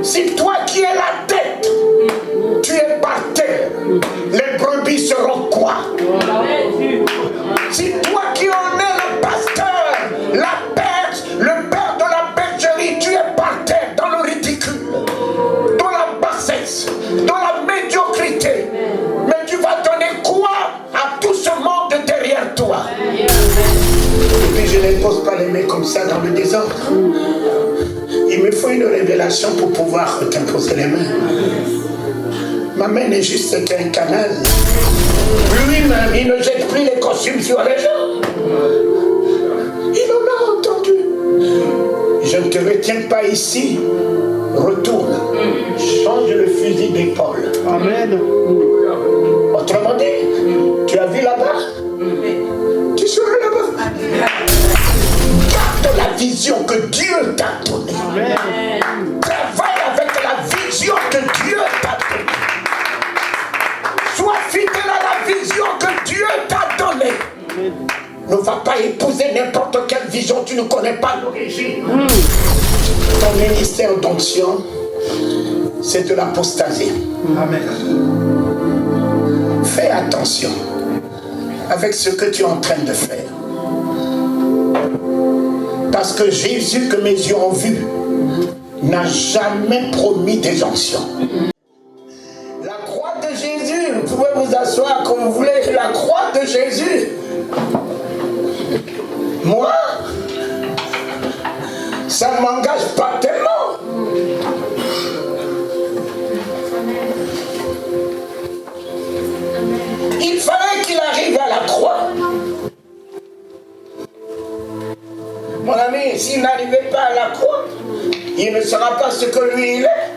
Si toi qui es la tête, tu es par terre, les brebis seront quoi? Si toi qui en es le pasteur, le père de la bergerie, tu es par terre, dans le ridicule, dans la bassesse, dans la médiocrité, mais tu vas donner quoi à tout ce monde derrière toi? Et puis je ne pose pas les mains comme ça dans le désordre. Il me faut une révélation pour pouvoir t'imposer les mains. Ma main n'est juste qu'un canal. Lui-même, il ne jette plus les costumes sur les gens. Il en a entendu. Je ne te retiens pas ici. Retourne. Change le fusil d'épaule. Amen. Autrement dit, tu as vu là-bas? Tu seras là-bas. Garde la vision que Dieu t'a donnée. Travaille avec la vision que Dieu t'a donnée. Sois fidèle à la vision que Dieu t'a donnée. Ne va pas épouser n'importe quelle vision, tu ne connais pas l'origine. Ton ministère d'onction, c'est de l'apostasie. Amen. Fais attention avec ce que tu es en train de faire. Parce que Jésus que mes yeux ont vu n'a jamais promis des onctions. La croix de Jésus, vous pouvez vous asseoir comme vous voulez, la croix de Jésus. Moi, ça ne m'engage pas tellement. Il fallait qu'il arrive à la croix. Mon ami, s'il n'arrivait pas à la croix, il ne sera pas ce que lui il est.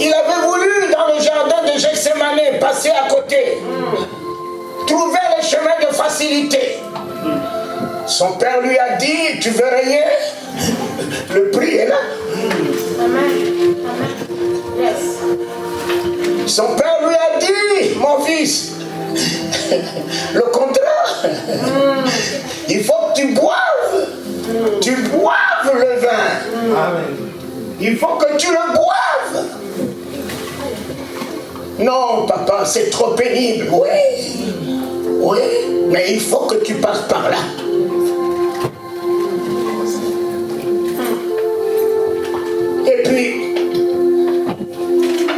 Il avait voulu dans le jardin de Gethsémane passer à côté, trouver les chemins de facilité. Son père lui a dit, tu veux rien, le prix est là. Amen. Yes. Son père lui a dit, mon fils, le contraire, il faut que tu boives le vin. Amen. Il faut que tu le boives. Non, papa, c'est trop pénible. Oui, mais il faut que tu passes par là. Et puis,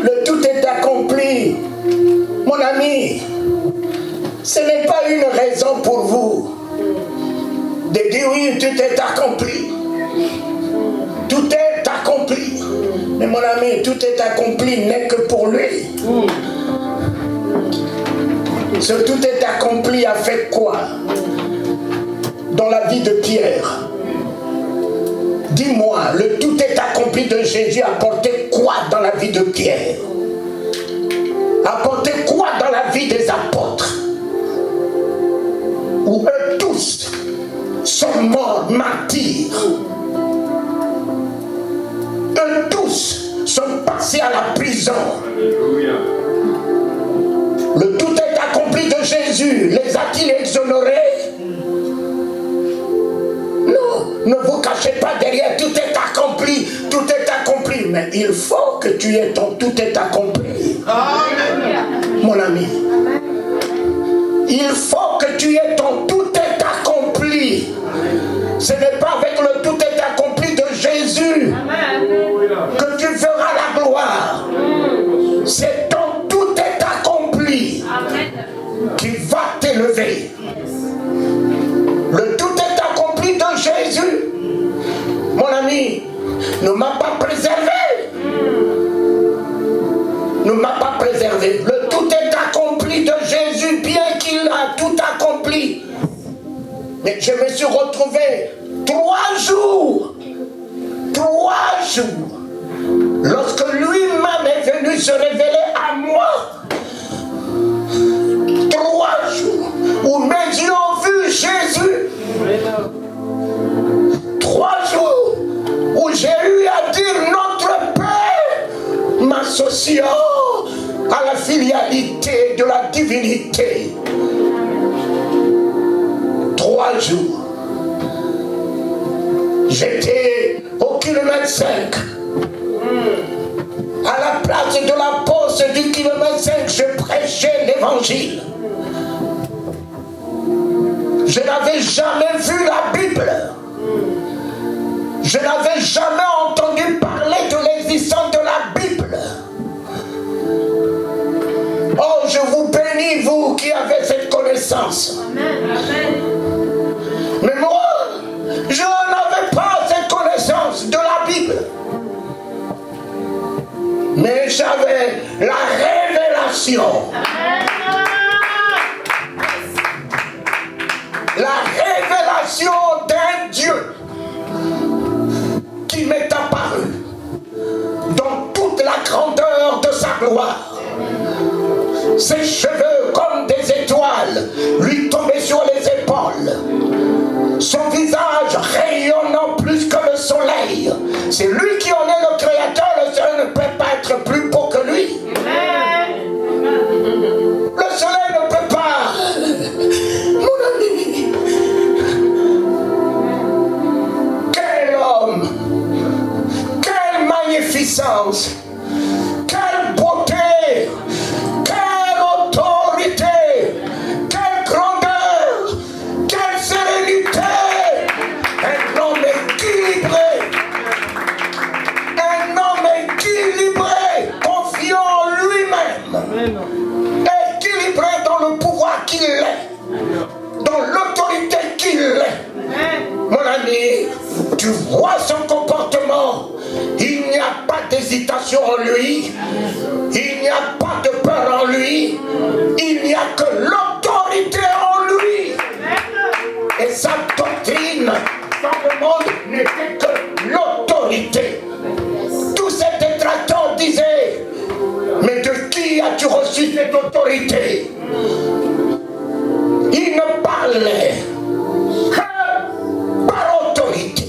le tout est accompli. Mon ami, ce n'est pas une raison pour vous de dire oui, tout est accompli. Tout est accompli. Mais mon ami, tout est accompli n'est que pour lui. Ce tout est accompli a fait quoi dans la vie de Pierre? Dis-moi, le tout est accompli de Jésus a apporté quoi dans la vie de Pierre? Apporté quoi dans la vie des apôtres? Où eux tous sont morts martyrs. Eux tous sont passés à la prison. Le tout est accompli de Jésus. Les a-t-il exonérés? Non, ne vous cachez pas derrière tout est accompli, tout est accompli. Mais il faut que tu aies ton tout est accompli. Amen. Mon ami, il faut que tu aies ton tout est accompli. Ce n'est pas avec le tout est accompli de Jésus que tu feras la gloire. C'est ton tout est accompli qui va t'élever. Le tout est accompli de Jésus, mon ami, ne m'a pas préservé. Ne m'a pas préservé. Le tout est accompli de Jésus, bien qu'il a tout accompli. Mais je me suis retrouvé 3 jours. Lorsque lui-même est venu se révéler à moi. 3 jours où mes yeux ont vu Jésus. 3 jours où j'ai eu à dire notre Père, m'associant à la filialité de la divinité. 3 jours. J'étais au kilomètre 5. À la place de la poste du kilomètre 5, je prêchais l'évangile. Je n'avais jamais vu la Bible. Je n'avais jamais entendu parler de l'existence de la Bible. Oh, je vous bénis, vous qui avez cette connaissance. Amen. Mais moi, je n'avais pas cette connaissance de la Bible. Mais j'avais la révélation. La révélation d'un Dieu qui m'est apparu dans toute la grandeur de sa gloire. Ses cheveux comme des étoiles lui tombaient sur les épaules. Son visage rayonnant plus que le soleil. C'est lui qui en est le créateur, le soleil ne peut pas être plus beau que lui. Le soleil ne peut pas. Mon ami, quel homme, quelle magnificence, quelle beauté, quelle autorité, quelle grandeur, quelle sérénité. Un homme équilibré, confiant en lui-même, équilibré dans le pouvoir qu'il est, dans l'autorité qu'il est. Mon ami, tu vois son comportement, il n'y a pas d'hésitation en lui, il n'y a pas de peur en lui, il n'y a que l'autorité en lui. Et sa doctrine dans le monde n'était que l'autorité. Tous ces détracteurs disaient, mais de qui as-tu reçu cette autorité? Il ne parlait que par autorité,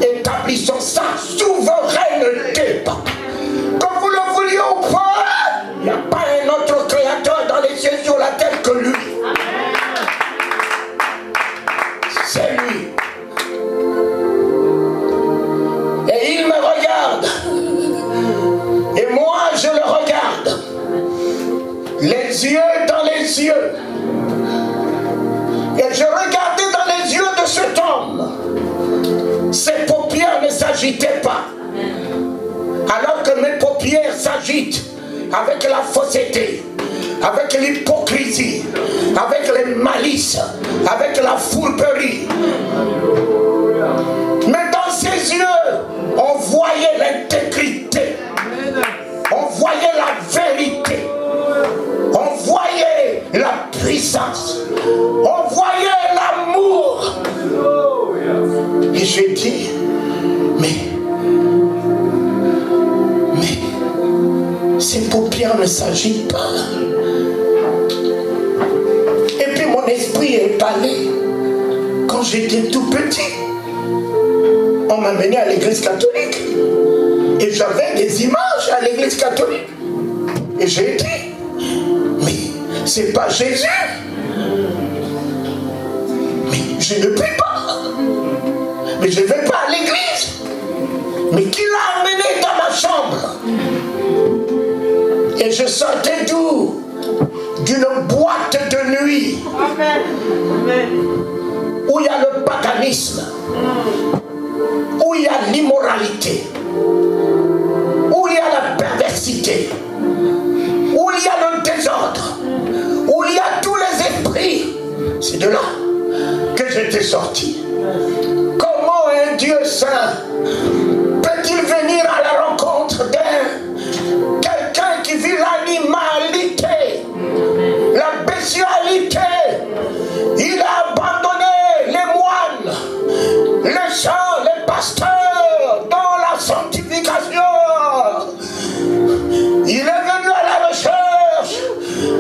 établissant sa souveraineté. Que vous le vouliez ou pas, il n'y a pas un autre créateur dans les cieux sur la terre que lui. C'est lui. Et il me regarde. Et moi, je le regarde. Les yeux dans les yeux. Et je regardais dans les yeux de cet homme. Ses paupières ne s'agitaient pas. Alors que mes paupières s'agitent avec la fausseté, avec l'hypocrisie, avec les malices, avec la fourberie. Mais dans ses yeux, on voyait l'intégrité, on voyait la vérité, on voyait la puissance, on voyait l'amour. Et je dis, mais ses paupières ne s'agitent pas. Et puis mon esprit est allé. Quand j'étais tout petit, on m'a mené à l'église catholique. Et j'avais des images à l'église catholique. Et j'ai dit, mais c'est pas Jésus. Mais je ne prie pas. Mais je ne vais pas à l'église. Mais qui l'a amené dans ma chambre? Et je sortais d'où? D'une boîte de nuit. Amen. Où il y a le paganisme, où il y a l'immoralité, où il y a la perversité, où il y a le désordre, où il y a tous les esprits. C'est de là que j'étais sorti. Comment un Dieu saint peut-il venir à la rencontre d'un quelqu'un qui vit l'animalité, la bestialité? Il a abandonné les moines, les chants, les pasteurs dans la sanctification. Il est venu à la recherche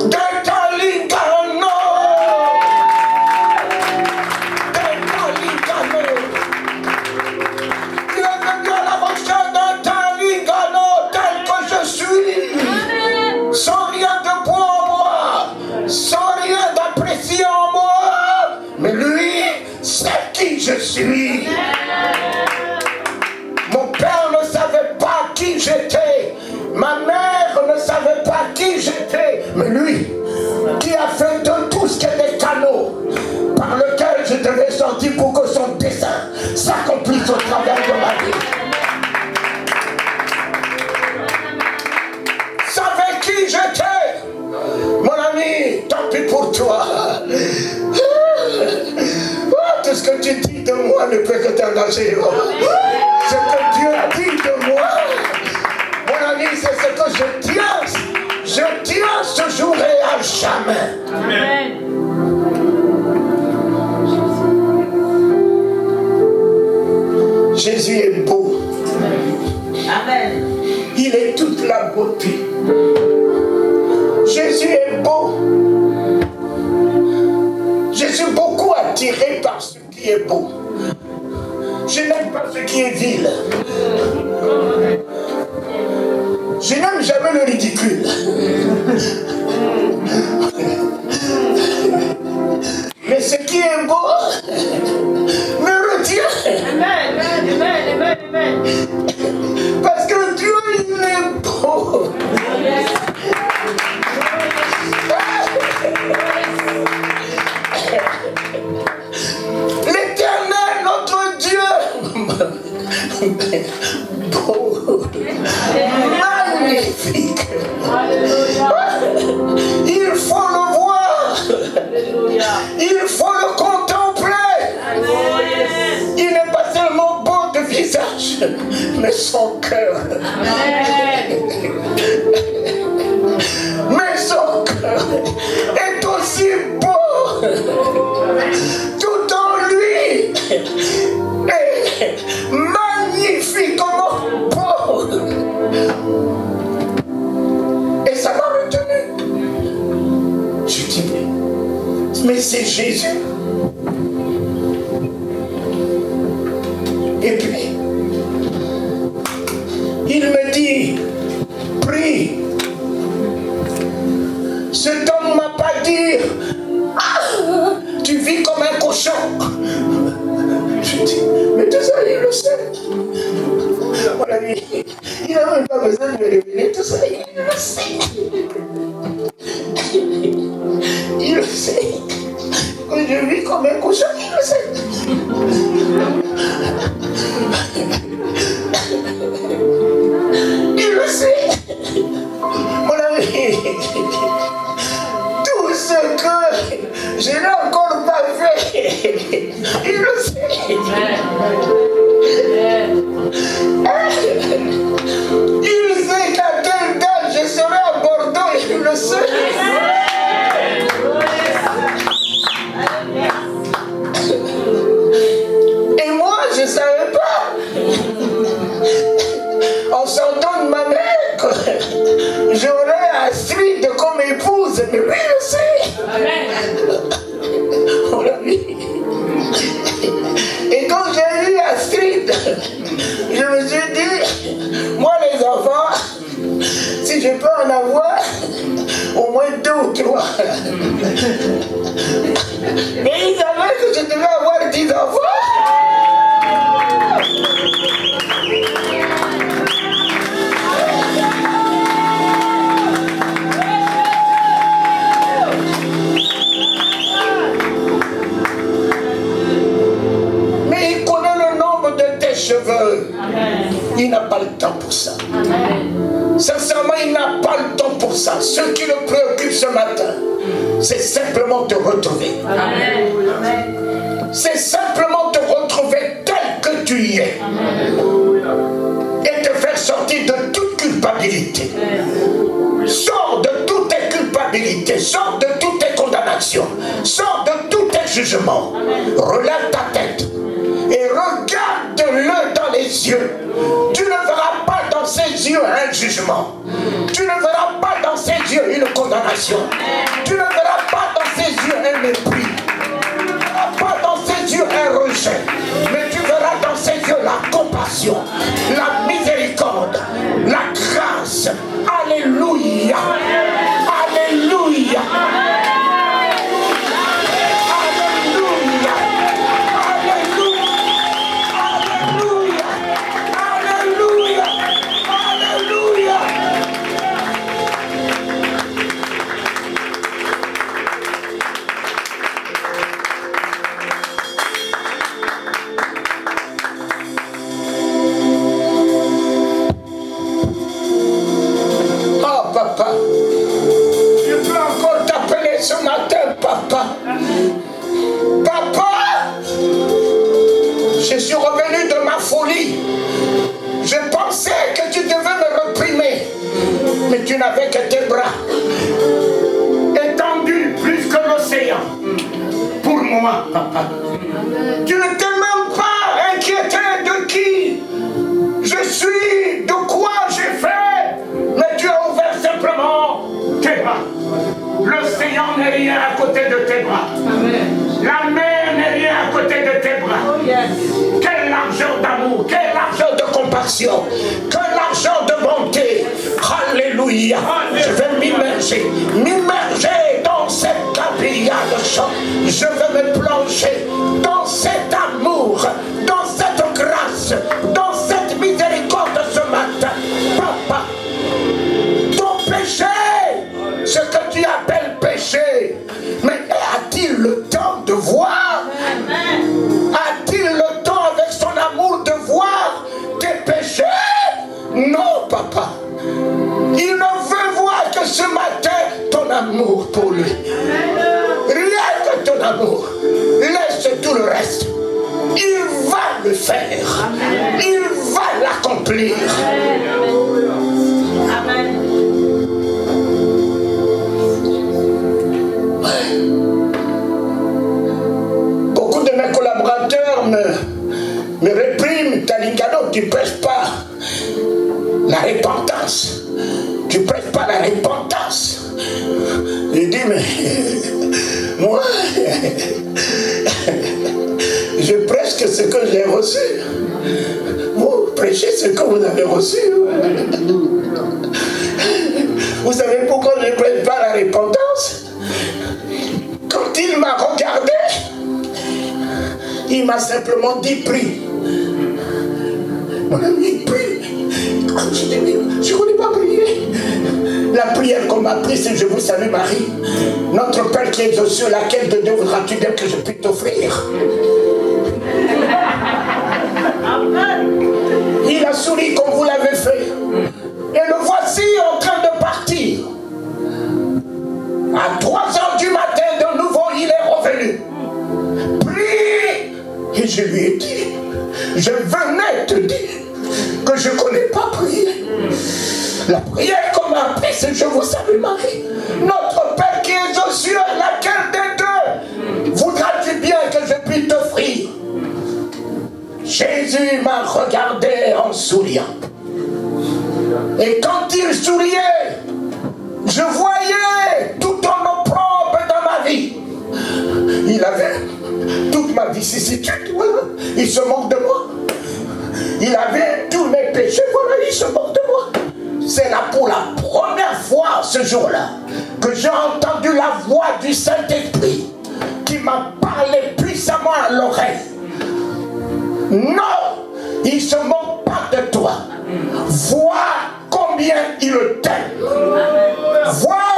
d'un Taligano. Il est venu à la recherche d'un Taligano tel que je suis. Sans rien de bon en moi, sans rien d'apprécié en moi. Mais lui, c'est qui je suis. s'accomplisse au travers de ma vie. Savais qui j'étais, mon ami, tant pis pour toi. Tout ce que tu dis de moi ne peut que t'engager. Ce que Dieu a dit de moi, mon ami, c'est ce que je tiens. Je tiens ce jour et à jamais. Amen. Jésus est beau. Amen. Il est toute la beauté. Jésus est beau. Je suis beaucoup attiré par ce qui est beau. Je n'aime pas ce qui est vil. Je n'aime jamais le ridicule. Mais ce qui est beau me retient. Amen. Parce que Dieu, il est beau. L'Éternel, notre Dieu, beau, magnifique. Il faut le voir. Il faut le contempler. Il n'est pas seulement beau de visage, mais son cœur. Mais son cœur est aussi beau. Tout en lui est magnifiquement beau. Et ça m'a retenu. Je dis, mais c'est Jésus. Et puis, il me dit, prie. Cet homme ne m'a pas dit, ah, tu vis comme un cochon. Je dis, mais tout ça, il le sait. Mon ami, il n'a même pas besoin de me révéler tout ça, il le sait. Il le sait. Quand je vis comme un cochon, il le sait. Il le sait. Mon ami, tout ce que je n'ai encore pas fait, il le sait. Il sait qu'à telle date je serai à Bordeaux, il le sait. Et moi, je ne savais pas. En sortant de ma mère, j'aurais Astrid comme épouse, mais lui le sait. On l'a vu. Et quand j'ai vu Astrid, je me suis dit, moi les enfants, si je peux en avoir au moins 2 ou 3. Mais ils savaient que je devais avoir 10 enfants. Cheveux. Amen. Il n'a pas le temps pour ça. Amen. Sincèrement, il n'a pas le temps pour ça. Ce qui le préoccupe ce matin, c'est simplement te retrouver. Amen. C'est simplement te retrouver tel que tu y es. Amen. Et te faire sortir de toute culpabilité. Amen. Sors de toutes tes culpabilités. Sors de toutes tes condamnations. Sors de tous tes jugements. Amen. Relève ta tête. Et regarde-le dans les yeux. Tu ne verras pas dans ses yeux un jugement. Tu ne verras pas dans ses yeux une condamnation. Tu ne verras pas dans ses yeux un mépris. Tu ne verras pas dans ses yeux un rejet. Mais tu verras dans ses yeux la compassion, la miséricorde, la grâce. Alléluia. Alléluia. début de ma folie, je pensais que tu devais me réprimer, mais tu n'avais que tes bras étendus plus que l'océan pour moi, papa. Tu ne t'es même pas inquiété de qui je suis, de quoi j'ai fait, mais tu as ouvert simplement tes bras. L'océan n'est rien à côté de tes bras. La mer n'est rien à côté de tes bras. Quelle largeur d'amour, quelle largeur de compassion, quelle largeur de bonté. Alléluia. Je vais m'immerger dans cette capilla de chant. Je vais me plonger dans cet amour, dans cette grâce, dans cette miséricorde ce matin. Papa, ton péché, ce que tu appelles péché, mais a-t-il le temps de voir? A-t-il le temps avec son amour de voir tes péchés? Non, papa. Il ne veut voir que ce matin ton amour pour lui. Rien que ton amour. Laisse tout le reste. Il va le faire. Il va l'accomplir. Amen. Beaucoup de mes collaborateurs me répriment. Talikano, tu ne prêches pas la repentance. Tu ne prêches pas la repentance. Je dis, mais moi, je prêche que ce que j'ai reçu. Vous prêchez ce que vous avez reçu. Vous savez pourquoi je ne prêche pas la repentance? Quand il m'a regardé, il m'a simplement dit prie. Mon ami, prie. Je dis, je ne connais pas prier. La prière qu'on m'a apprise, c'est je vous salue Marie. Notre Père qui est aux cieux, laquelle de Dieu voudras-tu bien que je puisse t'offrir? Il a souri comme vous l'avez fait. Et le voici en train de partir. À 3 heures du matin, de nouveau, il est revenu. Prie. Et je lui ai dit, je venais te dire que je ne connais pas prier. La prière qu'on m'a apprise, c'est je vous salue Marie. Notre Père qui est aux cieux, laquelle des deux voudras-tu bien que je puisse t'offrir? Jésus m'a regardé en souriant. Et quand il souriait, je voyais tout en opprobre dans ma vie. Il avait toute ma vicissitude, voilà. Il se moque de moi. Il avait tous mes péchés, voilà, il se moque de moi. C'est là pour la première fois ce jour-là que j'ai entendu la voix du Saint-Esprit qui m'a parlé puissamment à l'oreille. Non, il ne se moque pas de toi. Vois combien il t'aime. Vois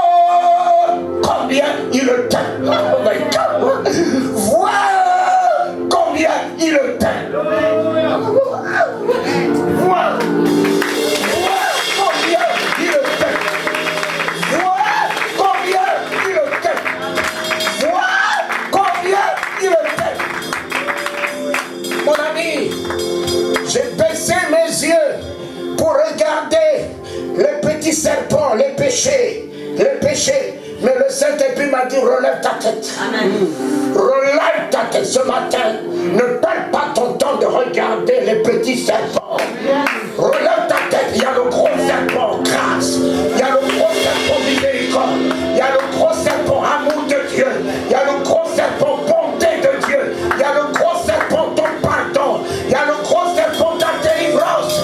combien il t'aime. Oh my God. Vois combien il t'aime. Vois combien il t'aime. Vois combien il t'aime. Vois combien il t'aime. Mon ami, j'ai baissé mes yeux pour regarder les petits serpents, les péchés. Mais le Saint-Esprit m'a dit, relève ta tête. Amen. Relève ta tête ce matin. Ne perds pas ton temps de regarder les petits serpents. Relève ta tête. Il y a le gros serpent grâce. Il y a le gros serpent miséricorde. Il y a le gros serpent amour de Dieu. Il y a le gros serpent bonté de Dieu. Il y a le gros serpent ton pardon. Il y a le gros serpent ta délivrance.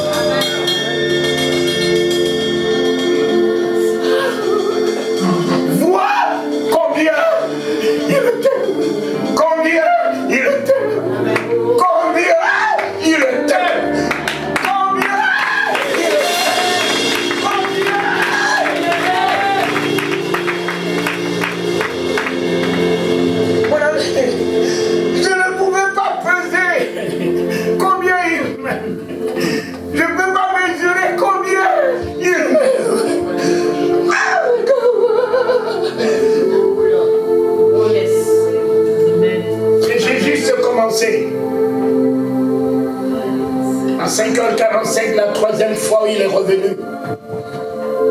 À 5h45, la troisième fois où il est revenu,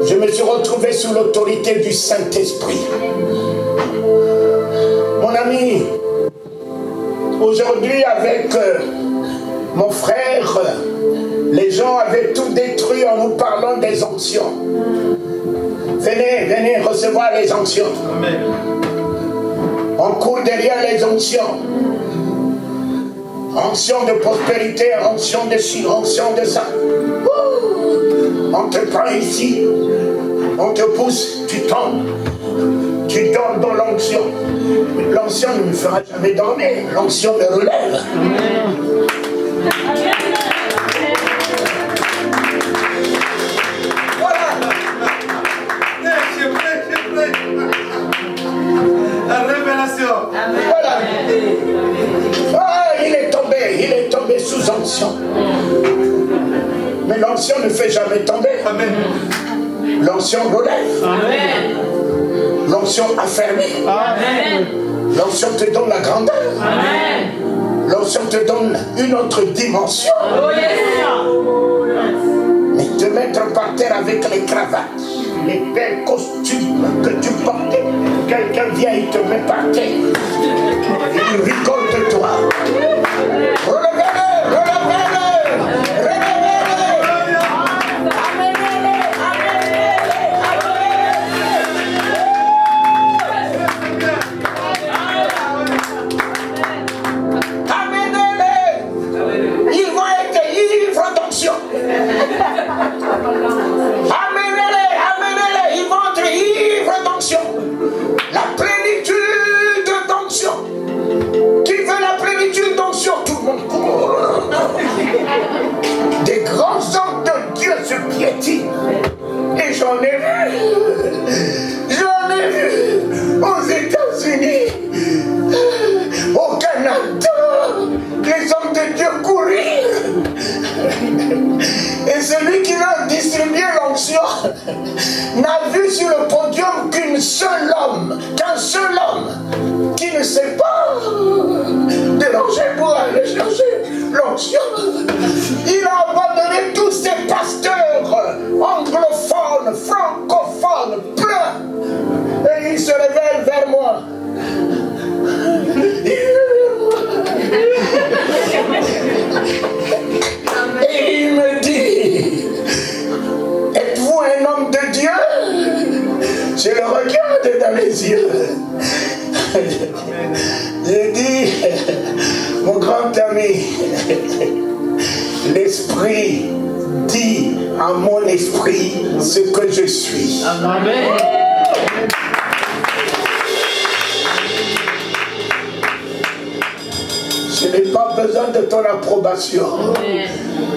je me suis retrouvé sous l'autorité du Saint-Esprit. Mon ami, aujourd'hui avec mon frère, les gens avaient tout détruit en nous parlant des onctions. Venez recevoir les onctions. Amen. On court derrière les onctions. Onction de prospérité, onction de ci, onction de ça. On te prend ici, on te pousse, tu tombes, tu dors dans l'onction. L'onction ne me fera jamais dormir, l'onction me relève. Voilà. La révélation. Voilà. Ah, il est tombé sous onction. Mais l'onction ne fait jamais tomber. Amen. L'onction relève. Amen. L'onction affermit. Amen. L'onction te donne la grandeur. Amen. L'onction te donne une autre dimension. Oh, yes. Mais te mettre par terre avec les cravates, les belles costumes que tu portais, quelqu'un vient et te met par terre. Il rigole de toi. Relevez-le, relevez-le, relevez-le. Amenez-le, amenez-les. Ils vont être ivres d'onction. Amenez-les, ils vont être ivres d'onction. La plénitude d'onction. Qui veut la plénitude d'onction? Tout le monde court. Des grands hommes de Dieu se piétinent. Et j'en ai vu aux États-Unis, au Canada, les hommes de Dieu courir. Et celui qui leur distribué l'onction n'a vu sur le podium qu'un seul homme qui ne sait pas déranger pour aller chercher l'onction. Il a abandonné tous ses pasteurs anglophones, francophones, pleins. Et il se révèle vers moi. Et il me dit, êtes-vous un homme de Dieu? Je le regarde dans les yeux. J'ai dit, mon grand ami, l'Esprit dit à mon esprit ce que je suis. Amen. Je n'ai pas besoin de ton approbation. Amen.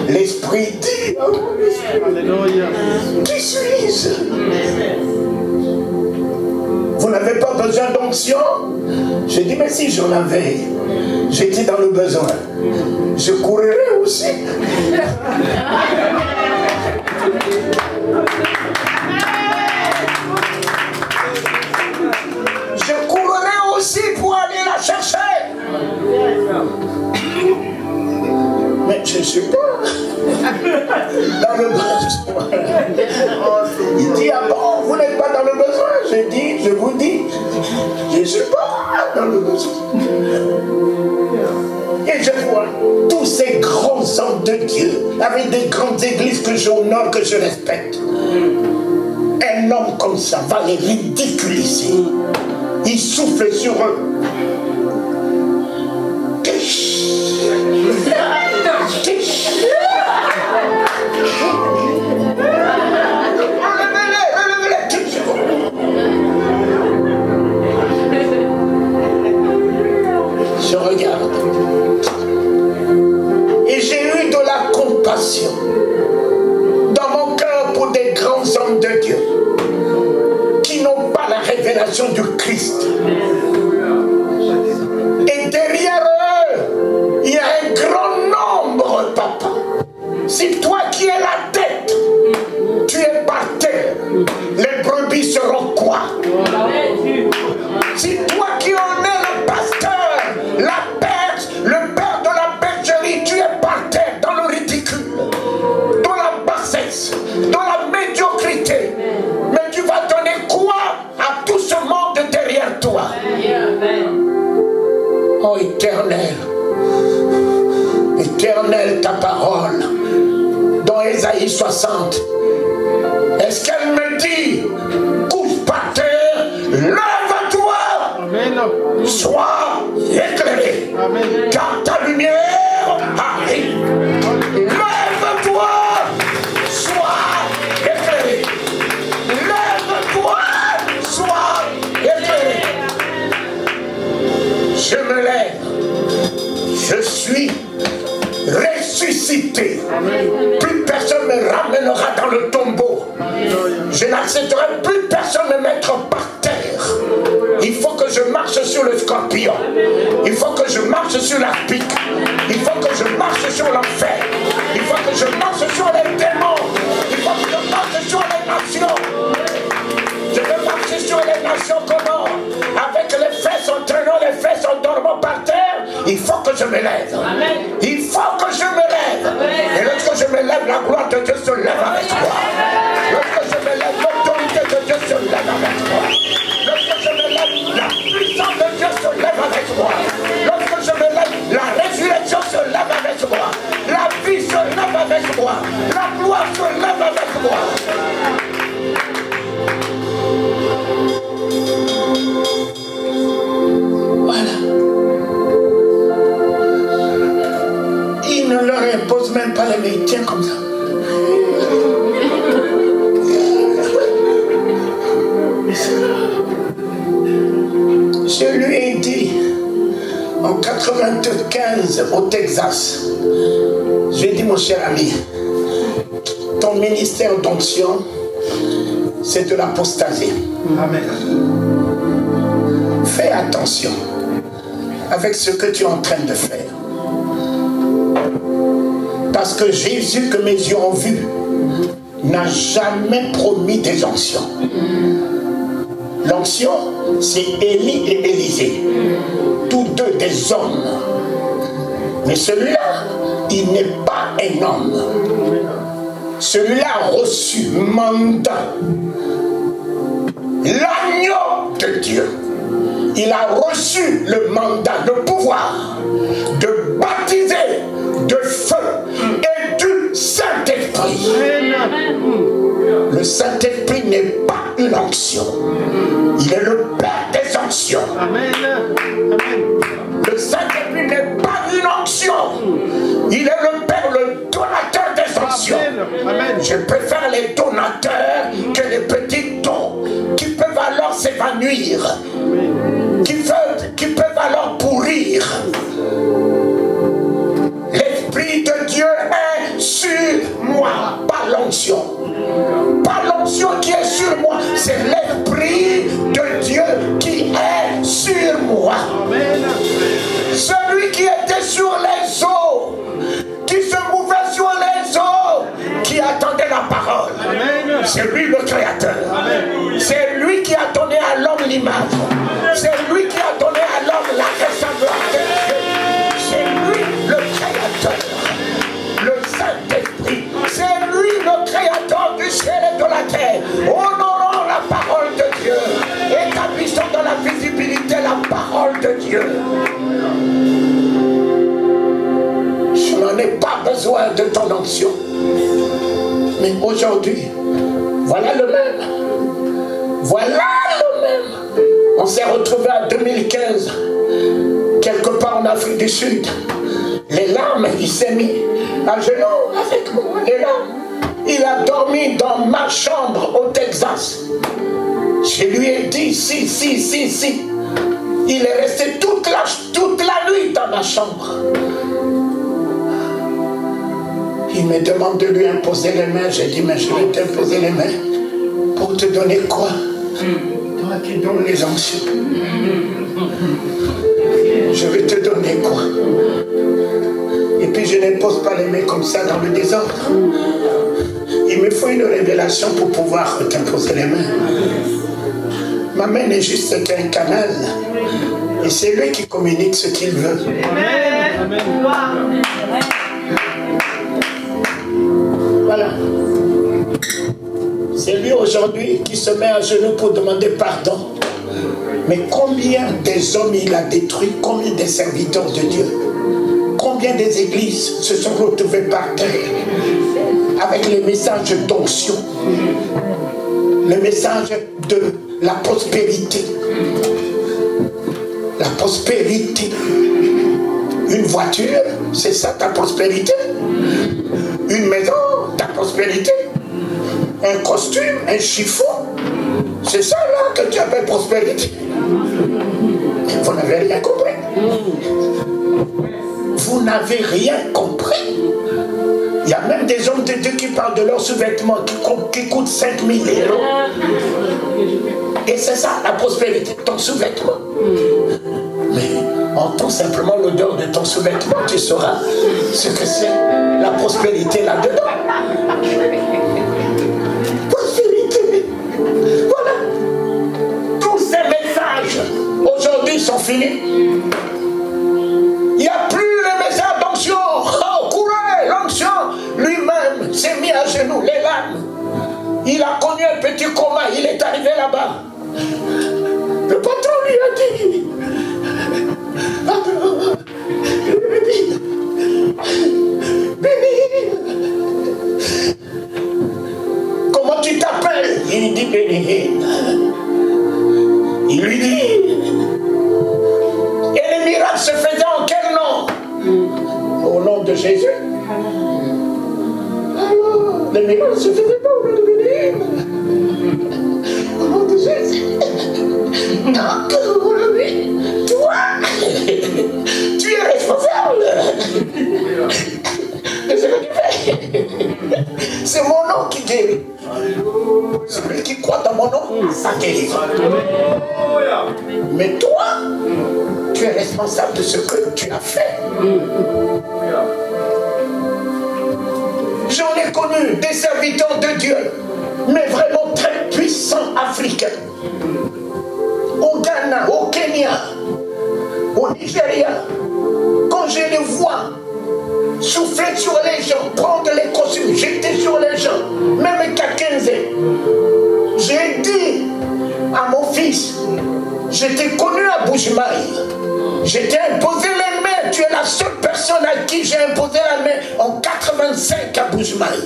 L'Esprit dit à mon esprit, qui suis-je? Vous n'avez pas besoin d'onction? J'ai dit, mais si j'en avais, j'étais dans le besoin. Je courrais aussi. Je courrais aussi pour aller la chercher. Mais je ne suis pas dans le besoin. Il dit, ah bon, vous n'êtes pas dans le besoin? Je vous dis, je ne suis pas dans le besoin. Et je vois tous ces grands hommes de Dieu, avec des grandes églises que j'honore, que je respecte. Un homme comme ça va les ridiculiser. Il souffle sur eux. Je regarde. Et j'ai eu de la compassion dans mon cœur pour des grands hommes de Dieu qui n'ont pas la révélation du Christ. Et derrière eux, il y a un grand nombre, papa. C'est toi qui es la tête. Tu es par terre. Les brebis seront quoi? C'est toi qui en es le pasteur, la perche, le père de la bergerie. Tu es par terre dans le ridicule. dit 60. Est-ce qu'elle me dit, couche par terre, lève-toi, sois éclairé, car ta lumière arrive. Lève-toi, sois éclairé. Lève-toi, sois éclairé. Je me lève, je suis ressuscité. Plus personne ne me ramènera dans le tombeau. Je n'accepterai plus personne me mettre par terre. Il faut que je marche sur le scorpion. Il faut que je marche sur la pique. Il faut que je marche sur l'enfer. Il faut que je marche sur les démons. Il faut que je marche sur les nations. Je veux marcher sur les nations comment? Avec les fesses en traînant, les fesses en dormant par terre. Il faut que je me lève. Il faut que je me lève. Et lorsque je me lève, la gloire de Dieu se lève avec moi. Lorsque je me lève, l'autorité de Dieu se lève avec moi. Lorsque je me lève, la puissance de Dieu se lève avec moi. Lorsque je me lève, la résurrection se lève avec moi. La vie se lève avec moi. La gloire se lève avec moi. Voilà. Il ne leur impose même pas les mains. Tiens comme ça. Je lui ai dit en 95 au Texas, je lui ai dit, mon cher ami, ton ministère d'onction, c'est de l'apostasie. Amen. Fais attention avec ce que tu es en train de faire. Parce que Jésus que mes yeux ont vu n'a jamais promis des onctions. L'onction, c'est Élie et Élisée, tous deux des hommes. Mais celui-là, il n'est pas un homme. Celui-là a reçu mandat. L'agneau de Dieu. Il a reçu le mandat, le pouvoir de baptiser de feu et du Saint-Esprit. Le Saint-Esprit n'est pas une onction. Il est le Père des onctions. Le Saint-Esprit n'est pas une onction. Il est le Père, le donateur des onctions. Je préfère les donateurs que les petits dons qui peuvent alors s'évanouir, qui peuvent alors pourrir. L'Esprit de Dieu est sur moi, pas l'onction. Pas l'onction qui est sur moi, c'est l'Esprit de Dieu qui est sur moi. Celui qui était sur les eaux, qui se mouvait sur les eaux, qui attendait la parole. C'est lui le Créateur. C'est lui qui a donné à l'homme l'image. C'est lui qui a donné à l'homme la ressemblance de Dieu. C'est lui le Créateur, le Saint-Esprit. C'est lui le Créateur du ciel et de la terre. Honorons la parole de Dieu. Établissons dans la visibilité la parole de Dieu. Je n'en ai pas besoin de ton onction. Mais aujourd'hui, voilà le même. Voilà le même. On s'est retrouvé en 2015, quelque part en Afrique du Sud. Les larmes, il s'est mis à genoux avec moi, les larmes. Il a dormi dans ma chambre au Texas. Je lui ai dit, si. Il est resté toute la nuit dans ma chambre. Il me demande de lui imposer les mains. J'ai dit, mais je vais t'imposer les mains. Pour te donner quoi? Toi qui donnes les onctions. Je vais te donner quoi? Et puis je n'impose pas les mains comme ça dans le désordre. Il me faut une révélation pour pouvoir t'imposer les mains. Ma main n'est juste qu'un canal. Et c'est lui qui communique ce qu'il veut. Amen. Voilà. C'est lui aujourd'hui qui se met à genoux pour demander pardon. Mais combien des hommes il a détruit, combien des serviteurs de Dieu, combien des églises se sont retrouvées par terre. avec les messages d'onction, le message de la prospérité. La prospérité. Une voiture, c'est ça ta prospérité. Une maison, ta prospérité. Un costume, un chiffon, c'est ça là que tu appelles prospérité. Vous n'avez rien compris. Vous n'avez rien compris. Il y a même des hommes de Dieu qui parlent de leurs sous-vêtements qui coûtent 5 000 €. Et c'est ça la prospérité, ton sous-vêtement. Mais entends simplement l'odeur de ton sous-vêtement, tu sauras ce que c'est la prospérité là-dedans. Prospérité. Voilà. Tous ces messages aujourd'hui sont finis. Il n'y a plus le message d'onction. Oh, courez, l'onction lui-même s'est mis à genoux, les larmes. Il a connu un petit coma, il est arrivé là-bas. Le patron lui a dit, Béni, comment tu t'appelles? Il dit Béni. Il lui dit, et les miracles se faisaient en quel nom? Au nom de Jésus. Alors, les miracles se faisaient pas au nom de Béni. Au nom de Jésus. Donc, toi, tu es responsable de ce que tu fais. C'est mon nom qui guérit. Celui qui croit dans mon nom, ça guérit. Mais toi, tu es responsable de ce que tu as fait. J'en ai connu des serviteurs de Dieu, mais vraiment très puissants africains. Au Ghana, au Kenya, au Nigeria, quand je les vois souffler sur les gens, prendre les costumes, jeter sur les gens, même qu'à 15 ans, j'ai dit à mon fils, j'étais connu à Bujimaï, j'étais imposé les mains, tu es la seule personne à qui j'ai imposé la main en 85 à Bujimaï.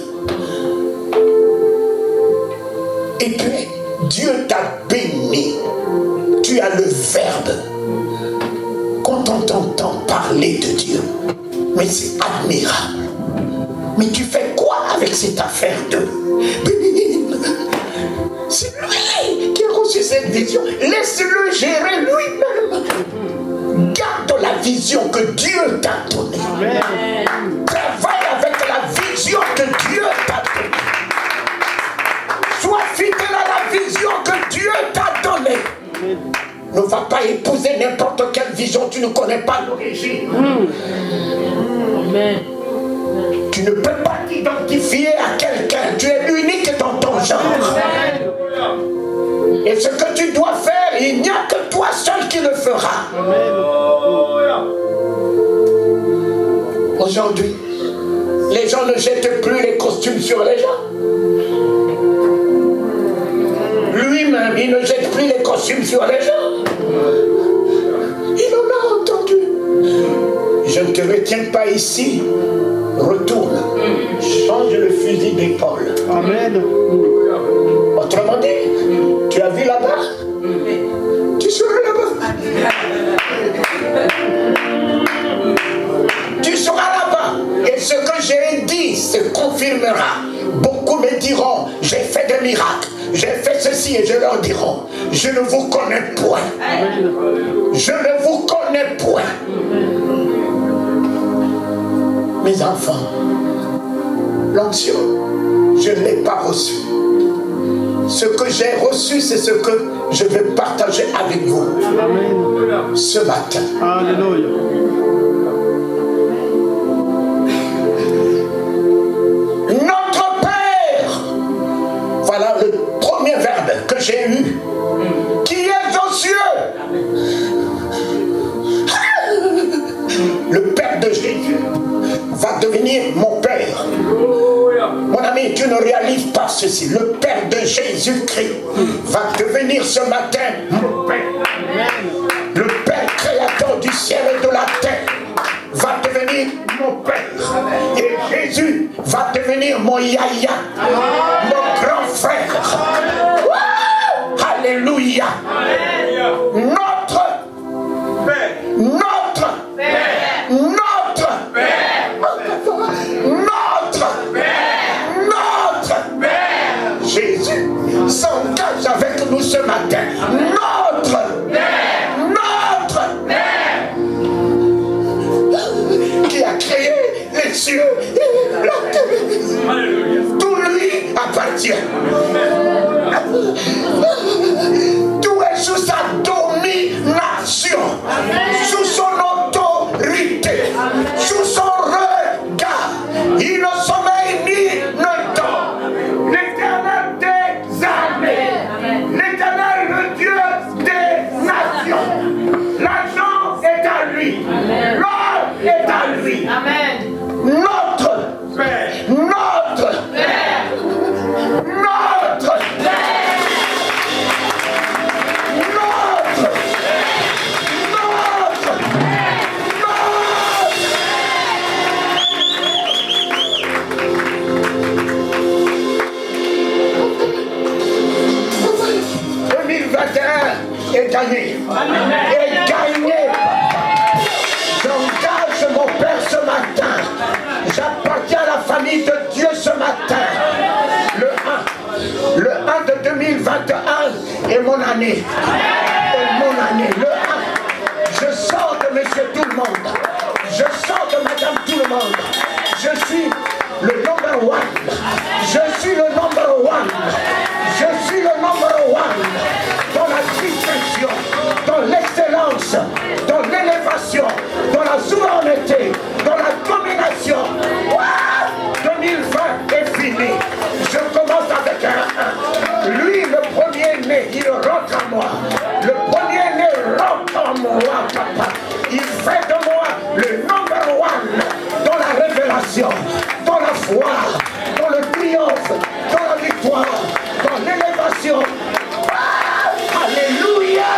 Et puis, Dieu t'a béni. Tu as le verbe. Quand on t'entend parler de Dieu, mais c'est admirable. Mais tu fais quoi avec cette affaire de bénin? C'est lui qui a reçu cette vision. Laisse-le gérer lui-même. Garde la vision que Dieu t'a donnée. Travaille avec la vision que Dieu t'a donnée. Sois fidèle à la vision que Dieu t'a donnée. Ne va pas épouser n'importe quelle vision, tu ne connais pas l'origine. Tu ne peux pas t'identifier à quelqu'un, tu es unique dans ton genre. Et ce que tu dois faire, il n'y a que toi seul qui le fera. Aujourd'hui, les gens ne jettent plus les costumes sur les gens. Lui-même, il ne jette plus les costumes sur les gens. Il en a entendu. Je ne te retiens pas ici. Retourne. Change le fusil d'épaule. Amen. Autrement dit, tu as vu là-bas? Tu seras là-bas. Tu seras là-bas. Et ce que j'ai dit se confirmera. Beaucoup me diront, j'ai fait des miracles. J'ai fait ceci et je leur dirai, je ne vous connais point. Je ne vous connais point. Mes enfants, l'onction, je ne l'ai pas reçue. Ce que j'ai reçu, c'est ce que je vais partager avec vous ce matin. Alléluia. Notre Père, voilà le premier verbe que j'ai eu, qui est aux cieux. Le Père de Jésus va devenir mon Père. Mon ami, tu ne réalises pas ceci. Le Père de Jésus-Christ va devenir ce matin mon Père. Le Père créateur du ciel et de la terre va devenir mon Père. Et Jésus va devenir mon yaya, mon grand frère. Alléluia. Notre Père. Notre Père. Notre Père. Notre Père. Notre Père. Jésus s'engage avec nous ce matin. Notre Père. Notre Père. Qui a créé les cieux et la terre. Tout lui appartient. Tout est sous sa domination, sous son autorité, sous son regard. Il ne sommeille ni ne dort. L'Éternel des armées, l'Éternel le Dieu des nations. L'argent est à lui, l'or est à lui. Amen. Notre Père, notre Père, notre Père. Est gagné. Est gagné. J'engage mon Père ce matin. J'appartiens à la famille de Dieu ce matin. Le 1 de 2021 est mon année. Est mon année. Le 1. Je sors de monsieur tout le monde. Je sors de madame tout le monde. Je suis le number one. Je suis le number one. Je suis le number one. Dans la distinction, dans l'excellence, dans l'élévation, dans la souveraineté, dans la domination. 2020 est fini. Je commence avec un 1. Lui, le premier-né, il rentre en moi. Le premier-né rentre en moi, papa. Il fait de moi le number one dans la révélation, dans la foi, dans le triomphe, dans la victoire, dans l'élévation. Alléluia.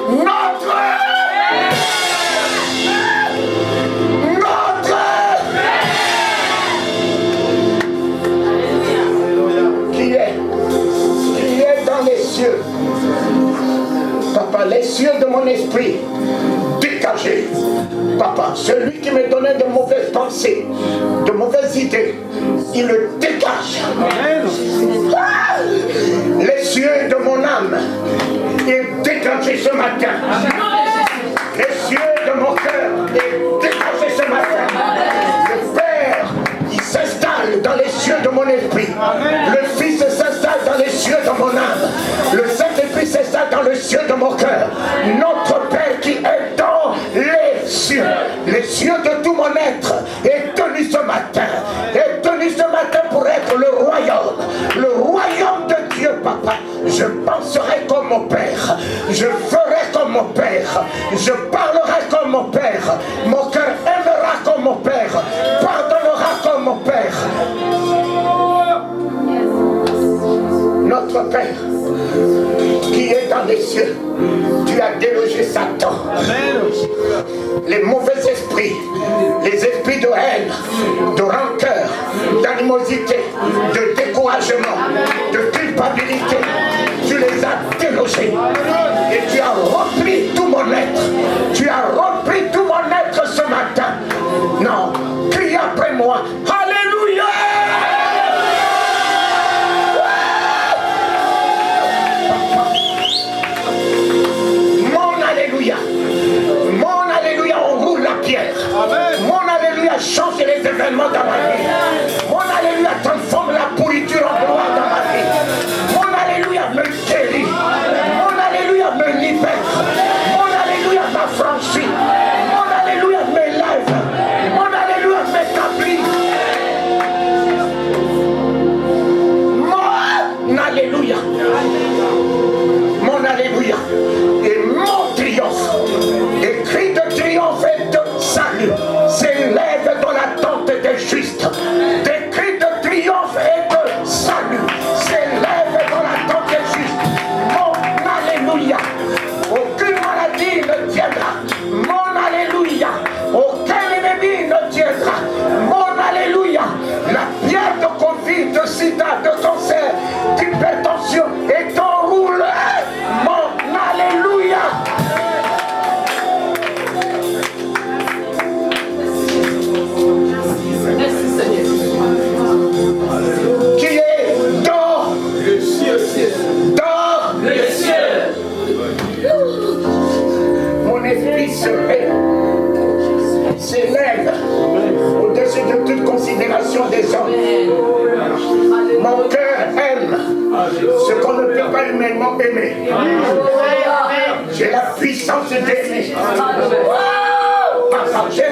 Notre qui est dans les cieux. Papa, les cieux de mon esprit dégagés. Papa, celui qui me donnait de mauvaises pensées, de mauvaises idées, il le dégage. Les cieux de mon âme est dégagé ce matin. Les cieux de mon cœur est dégagé ce matin. Le Père, il s'installe dans les cieux de mon esprit. Le Fils s'installe dans les cieux de mon âme. Le Saint-Esprit s'installe dans les cieux de mon cœur. Notre Père qui est dans les cieux de tout mon être est tenu ce matin. Est tenu ce matin pour être le royaume de Dieu, papa. Je penserai comme mon Père. Je ferai comme mon Père. Je parlerai comme mon Père. Mon cœur aimera comme mon Père. Pardonnera comme mon Père. Notre Père qui est dans les cieux, tu as délogé Satan. Les mauvais esprits, les esprits de haine, de rancœur, d'animosité, de découragement, de culpabilité, tu les as délogés et tu as repris tout mon être. Tu as repris tout mon être ce matin. Non, crie après moi. Alléluia! Mon alléluia, on roule la pierre. Amen. Mon alléluia change les événements dans ma vie. Mon alléluia transforme la pourriture en gloire dans ma vie. Mon alléluia me guérit. Mon alléluia me libère. Mon alléluia m'affranchit. Mon alléluia m'élève. Mon alléluia m'établit. Mon alléluia. Mon alléluia. Et mon triomphe. Et cri de triomphe et de salut s'élève dans la tente des justes. Des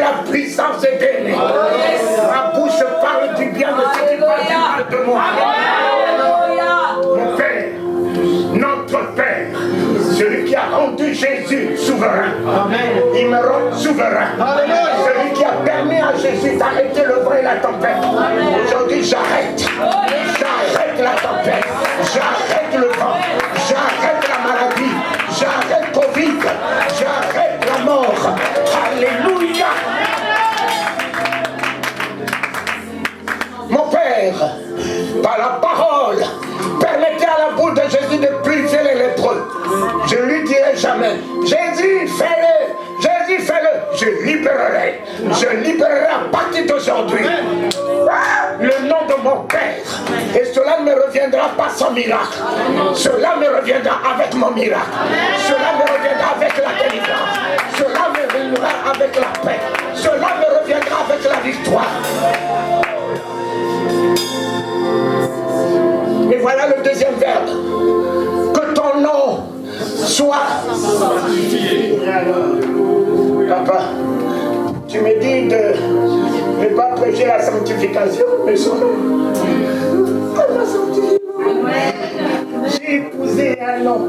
la puissance est bénie. Ma bouche parle du bien de ceux qui parlent du mal de moi. Mon Père, notre Père, celui qui a rendu Jésus souverain, il me rend souverain. Celui qui a permis à Jésus d'arrêter le vent et la tempête. Aujourd'hui, j'arrête la tempête, j'arrête le vent, j'arrête la maladie, j'arrête Covid, j'arrête la mort. Alléluia. Mon Père, par la parole, permettez à la bouche de Jésus de purifier les lépreux. Je lui dirai jamais, Jésus, fais-le, Jésus, fais-le. Je libérerai à partir d'aujourd'hui le nom de mon Père. Et cela ne me reviendra pas sans miracle. Cela me reviendra avec mon miracle. Cela me reviendra avec la délivrance. Cela me reviendra avec la paix. Cela me reviendra avec la victoire. Et voilà le deuxième verbe. Que ton nom soit sanctifié. Papa, tu me dis de ne pas prêcher la sanctification, mais son nom. Elle m'a sanctifié. J'ai épousé un nom.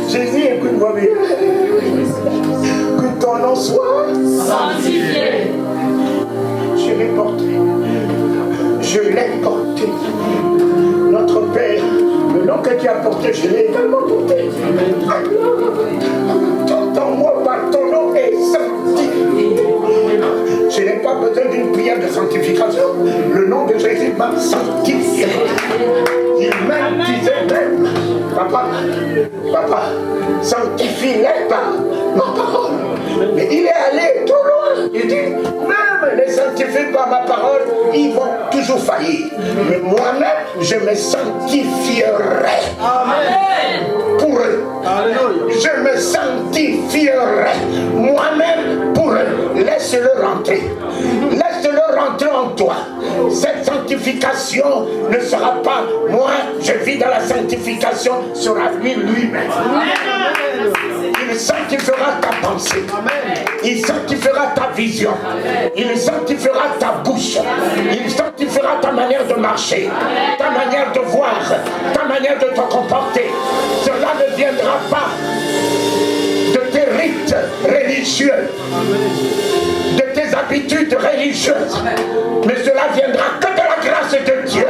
Jésus, écoute-moi bien. Que ton nom soit sanctifié. Je l'ai porté. Je l'ai porté. Notre Père, le nom que tu as porté, je l'ai également porté. Tout en moi par ton nom est sanctifié. Je n'ai pas besoin d'une prière de sanctification. Le nom de Jésus m'a sanctifié. Il même disait même, papa, sanctifie-les par ma parole. Mais il est allé trop loin. Il dit, même les sanctifie par ma parole, ils vont toujours faillir. Mais moi-même, je me sanctifierai. Pour eux. Je me sanctifierai moi-même pour eux. Laisse-le rentrer. Laisse-le rentrer en toi. Cette sanctification ne sera pas moi, je vis dans la sanctification, sera lui-même. Il sanctifiera ta pensée. Il sanctifiera ta vision. Il sanctifiera ta bouche. Il sanctifiera ta manière de marcher, ta manière de voir, ta manière de te comporter. Cela ne viendra pas de tes rites religieux, de tes habitudes religieuses, mais cela viendra que de la grâce de Dieu.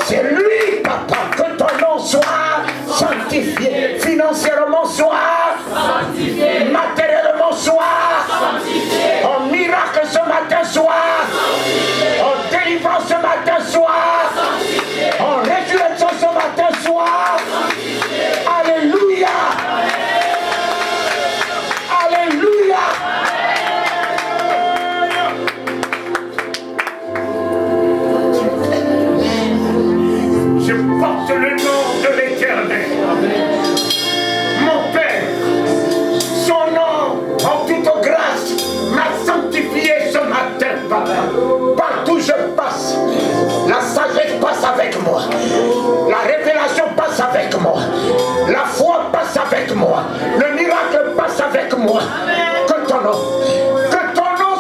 C'est lui, papa, que ton nom soit sanctifié, financièrement soit sanctifié, matériellement soit sanctifié, en miracle ce matin soit sanctifié, en délivrance ce matin soit sanctifié, en résurrection ce matin soit sanctifié. Alléluia. Alléluia. Je porte le nom de l'Éternel. Mon Père, son nom, en toute grâce, m'a sanctifié ce matin, papa. Partout où je passe, la sagesse passe avec moi. La révélation passe avec moi. La foi passe avec moi. Le miracle passe avec moi. Que ton nom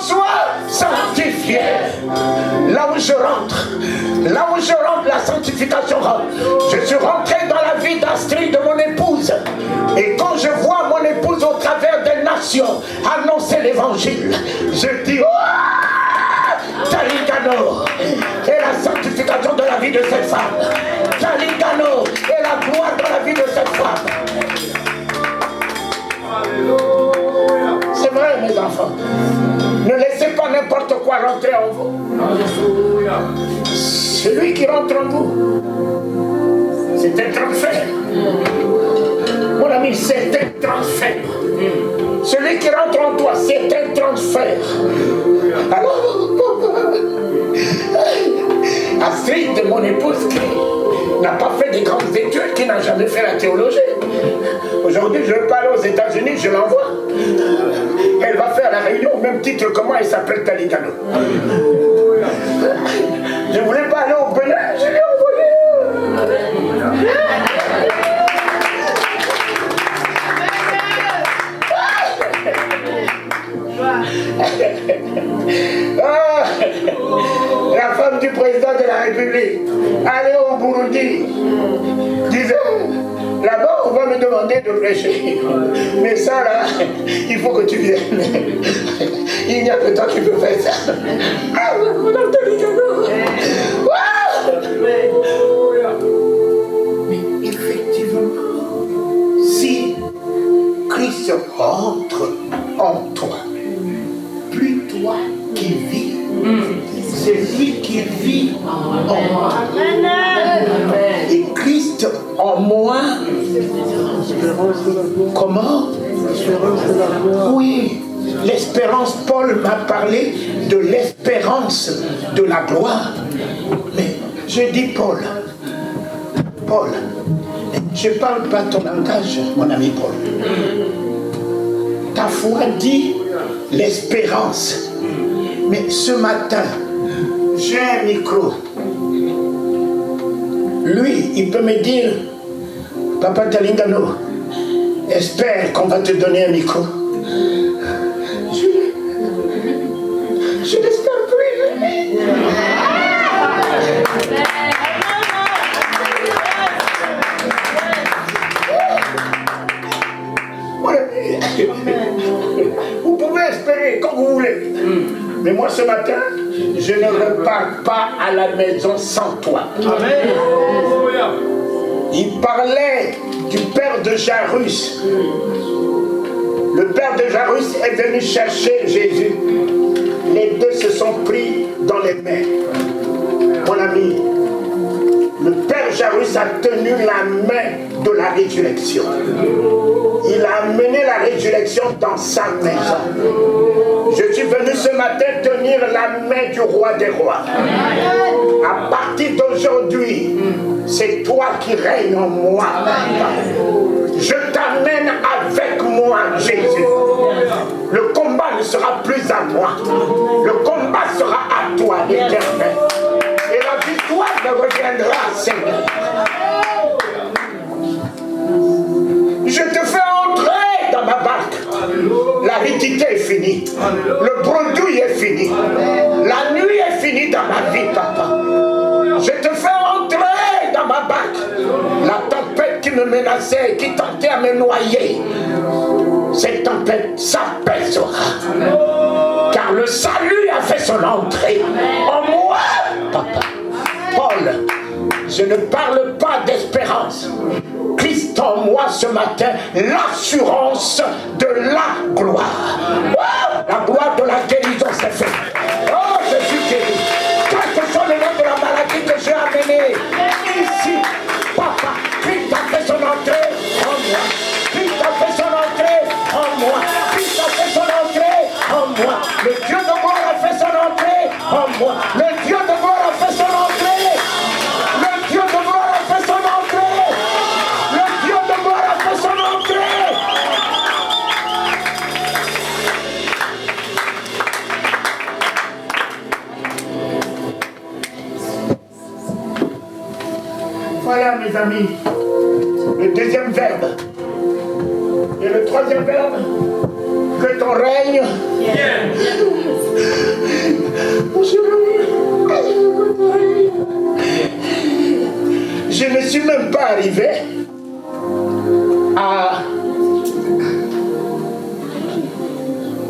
soit sanctifié. Là où je rentre, la sanctification rentre. Je suis rentré dans la vie d'Astrid, de mon épouse. Et quand je vois mon épouse au travers des nations annoncer l'évangile, je dis, oh, Taligano est la sanctification de la vie de cette femme. Taligano est la gloire de la vie de cette femme. C'est vrai, mes enfants. Ne laissez pas n'importe quoi rentrer en vous. Celui qui rentre en vous, c'est un transfert. Mon ami, c'est un transfert. Celui qui rentre en toi, c'est un transfert. Alors, Astrid, mon épouse, qui n'a pas fait des grandes études, qui n'a jamais fait la théologie. Aujourd'hui, je veux pas aller aux États-Unis, je l'envoie. Elle va faire la réunion au même titre que moi, elle s'appelle Taligano. Je voulais pas aller au Bénin, je l'ai envoyé. Ah, la femme du président de la République, allez au Burundi, disait, là-bas on va me demander de prêcher. Mais ça là, il faut que tu viennes. Il n'y a que toi qui peux faire ça. Ah, on a entendu Diego. Mais effectivement, si Christ rentre en toi, plus toi qui vis, c'est lui qui vit en moi. Et Christ en moi, comment? Oui, l'espérance, Paul m'a parlé de l'espérance de la gloire. Mais je dis Paul, je ne parle pas ton langage, mon ami Paul. Ta foi dit l'espérance. Mais ce matin, j'ai un micro. Lui, il peut me dire, Papa Talingano, espère qu'on va te donner un micro. Je l'espère plus. Vous pouvez espérer comme vous voulez. Mais moi ce matin, je ne repars pas à la maison sans toi. Amen. Il parlait du père de Jairus. Le père de Jairus est venu chercher Jésus. Les deux se sont pris dans les mains. Mon ami, le père Jairus a tenu la main de la résurrection. Il a amené la résurrection dans sa maison. Je suis venu ce matin tenir la main du roi des rois. À partir d'aujourd'hui, c'est toi qui règnes en moi. Je t'amène avec moi, Jésus. Le combat ne sera plus à moi. Le combat sera à toi, l'Éternel. Et la victoire me reviendra, Seigneur. Je te fais entrer dans ma barque. La ridicule est finie. Le bredouille est fini. La nuit est finie dans ma vie, papa. Je te fais entrer dans ma barque. La tempête qui me menaçait, qui tentait à me noyer, cette tempête s'apaisera. Car le salut a fait son entrée en moi, papa. Paul, je ne parle pas d'espérance. Christ en moi ce matin, l'assurance de la gloire. Oh, la gloire de la guérison s'est faite. Oh, je suis guéri. Quel que soit le nom de la maladie que j'ai amené ici, papa, Christ a fait son entrée en moi. Christ a fait son entrée en moi. Christ a fait son entrée en moi. Le Dieu de gloire a fait son entrée en moi. Le Dieu de gloire a fait son entrée. Le Dieu de gloire a fait son entrée. Le Dieu de gloire a fait son entrée. Voilà, mes amis, le deuxième verbe. Et le troisième verbe, que ton règne. Je ne suis même pas arrivé à...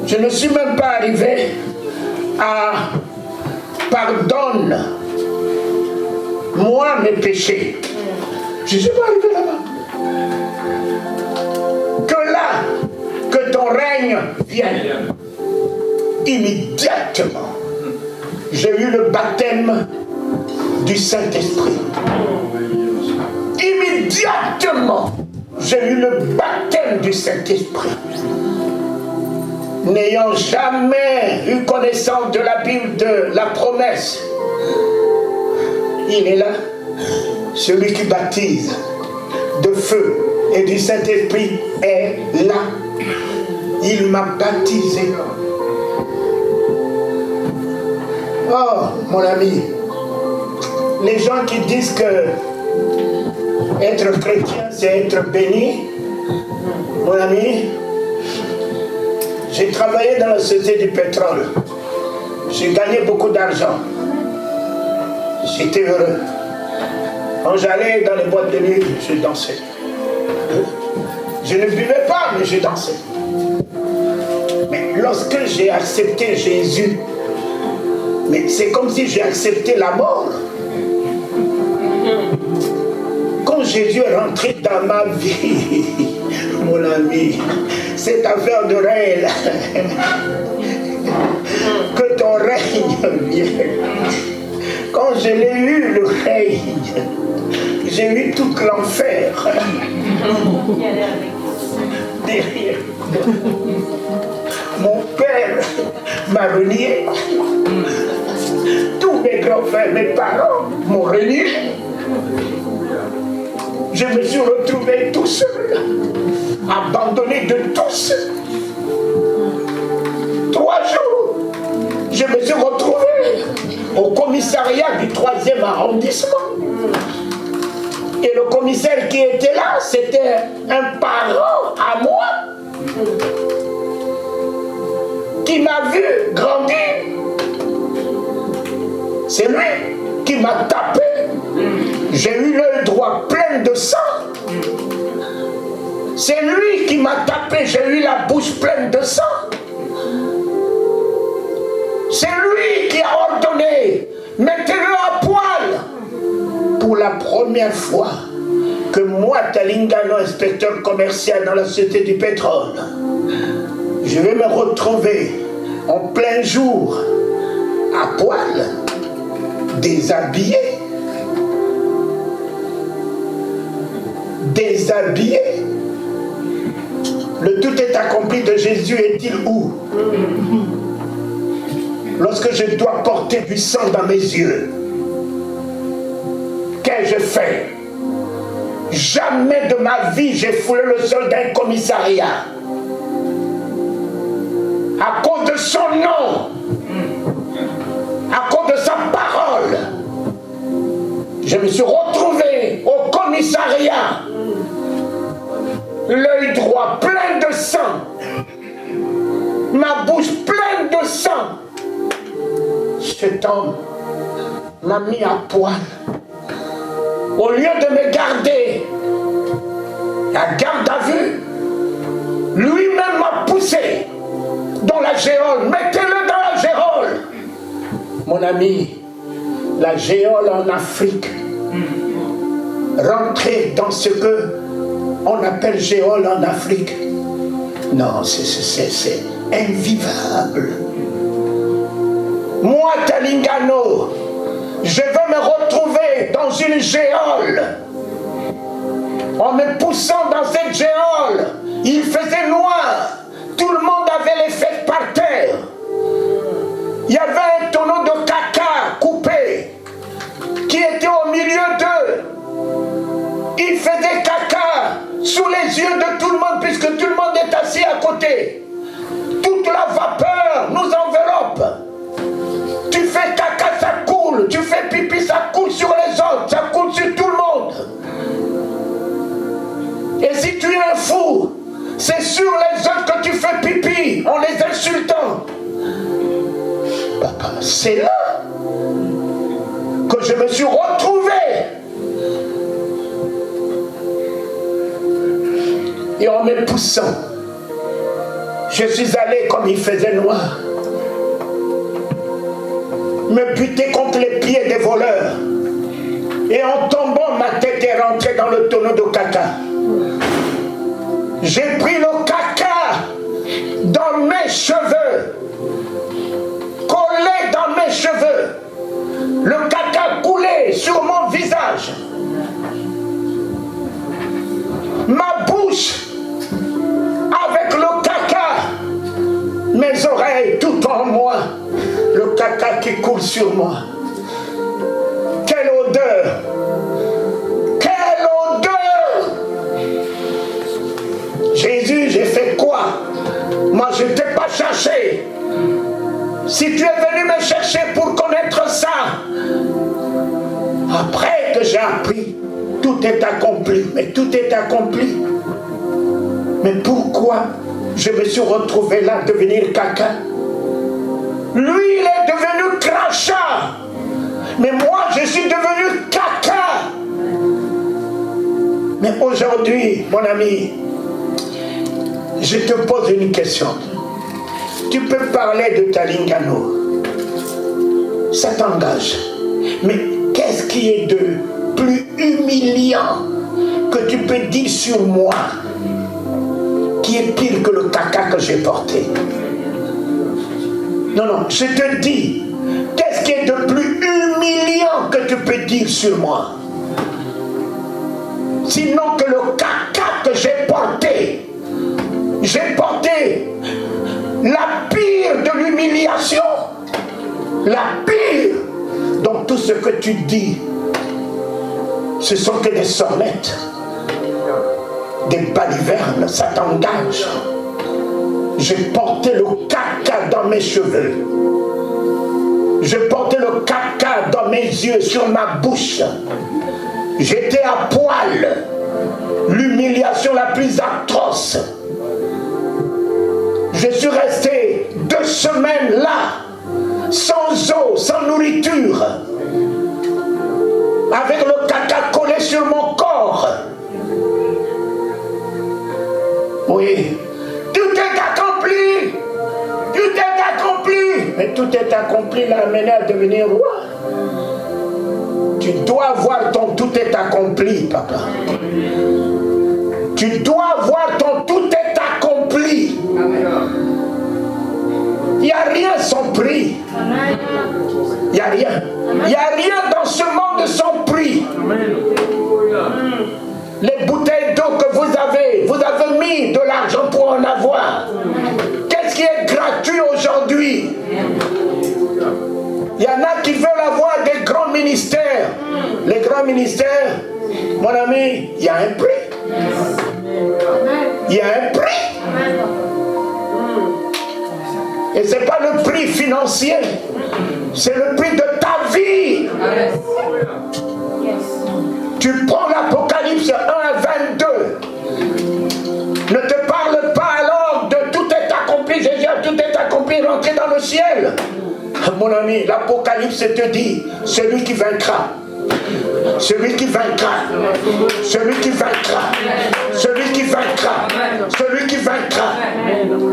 Je ne suis même pas arrivé à... Pardonne-moi mes péchés. Je ne suis pas arrivé là-bas. Que là, que ton règne vienne. Immédiatement, j'ai eu le baptême du Saint-Esprit. Immédiatement, j'ai eu le baptême du Saint-Esprit. N'ayant jamais eu connaissance de la Bible, de la promesse, il est là, celui qui baptise de feu et du Saint-Esprit est là. Il m'a baptisé. Oh, mon ami, les gens qui disent que être chrétien, c'est être béni, mon ami, J'ai travaillé dans la société du pétrole. J'ai gagné beaucoup d'argent. J'étais heureux. Quand j'allais dans les boîtes de nuit, je dansais. Je ne buvais pas, mais je dansais. Mais lorsque j'ai accepté Jésus, mais c'est comme si j'ai accepté la mort. Quand Jésus est rentré dans ma vie, mon ami, cette affaire de règne, que ton règne vienne. Quand je l'ai eu, le règne, j'ai eu tout l'enfer derrière. Mon père m'a renié. Tous mes grands frères, mes parents m'ont renié. Je me suis retrouvé tout seul, abandonné de tous. 3 jours, je me suis retrouvé au commissariat du 3e arrondissement. Et le commissaire qui était là, c'était un parent à moi qui m'a vu grandir. C'est lui qui m'a tapé. J'ai eu l'œil droit plein de sang. C'est lui qui m'a tapé. J'ai eu la bouche pleine de sang. C'est lui qui a ordonné, mettez-le à poil. Pour la première fois que moi, Talingano, inspecteur commercial dans la société du pétrole, je vais me retrouver en plein jour, à poil, déshabillé. Déshabillé. Le tout est accompli de Jésus est-il où? Lorsque je dois porter du sang dans mes yeux, qu'ai-je fait? Jamais de ma vie j'ai foulé le sol d'un commissariat. À cause de son nom, à cause de sa parole, je me suis retrouvé au commissariat, l'œil droit plein de sang, ma bouche pleine de sang. Cet homme m'a mis à poil. Au lieu de me garder, la garde à vue, lui-même m'a poussé dans la géole. Mettez-le dans la géole. Mon ami, la géole en Afrique, rentrer dans ce que on appelle géole en Afrique, non, c'est invivable. Moi, Talingano, je veux me retrouver dans une géole. En me poussant dans cette géole, il faisait noir. Tout le monde avait les fesses par terre. Il y avait un tonneau de caca coupé qui était au milieu d'eux. Il faisait caca sous les yeux de tout le monde puisque tout le monde est assis à côté. Toute la vapeur nous enveloppe. Tu fais caca, ça coule. Tu fais pipi, ça coule sur les autres. Ça coule sur tout le monde. Et si tu es un fou, c'est sur les autres que tu fais pipi en les insultant. Papa, c'est là que je me suis retrouvé. Et en me poussant, je suis allé comme il faisait noir, me buter contre les pieds des voleurs. Et en tombant, ma tête est rentrée dans le tonneau de caca. J'ai pris le caca dans mes cheveux, collé dans mes cheveux. Le caca coulait sur mon visage. Ma bouche avec le caca, mes oreilles tout en moi, le caca qui coule sur moi. Quelle odeur! Quelle odeur! Jésus, j'ai fait quoi? Moi, je ne t'ai pas cherché. Si tu es venu me chercher pour connaître ça, après que j'ai appris, tout est accompli. Mais tout est accompli. Mais pourquoi je me suis retrouvé là devenir caca. Lui, il est devenu crachat. Mais moi, je suis devenu caca. Mais aujourd'hui, mon ami, je te pose une question. Tu peux parler de Talingano. Ça t'engage. Mais qu'est-ce qui est de plus humiliant que tu peux dire sur moi, qui est pire que le caca que j'ai porté? Non, non, je te dis, qu'est-ce qui est de plus humiliant que tu peux dire sur moi? Sinon que le caca que j'ai porté la pire de l'humiliation, la pire. Donc tout ce que tu dis, ce sont que des sornettes, des balivernes, ça t'engage. J'ai porté le caca dans mes cheveux. J'ai porté le caca dans mes yeux, sur ma bouche. J'étais à poil. L'humiliation la plus atroce. Je suis resté 2 semaines là, sans eau, sans nourriture, avec le caca collé sur mon corps. Oui, tout est accompli. Tout est accompli. Mais tout est accompli l'a amené à devenir roi. Tu dois voir ton tout est accompli, papa. Tu dois voir ton tout est accompli. Il n'y a rien sans prix. Il n'y a rien. Il n'y a rien dans ce monde sans prix. Les bouteilles d'eau que vous avez mis de l'argent pour en avoir. Qu'est-ce qui est gratuit aujourd'hui? Il y en a qui veulent avoir des grands ministères. Les grands ministères, mon ami, il y a un prix. Il y a un prix. Et ce n'est pas le prix financier, c'est le prix de ta vie. Tu prends l'Apocalypse 1 à 22. Ne te parle pas alors de tout est accompli, Jésus, tout est accompli, rentrez dans le ciel. Mon ami, l'Apocalypse te dit, celui qui vaincra. Celui qui vaincra, celui qui vaincra, celui qui vaincra, celui qui vaincra.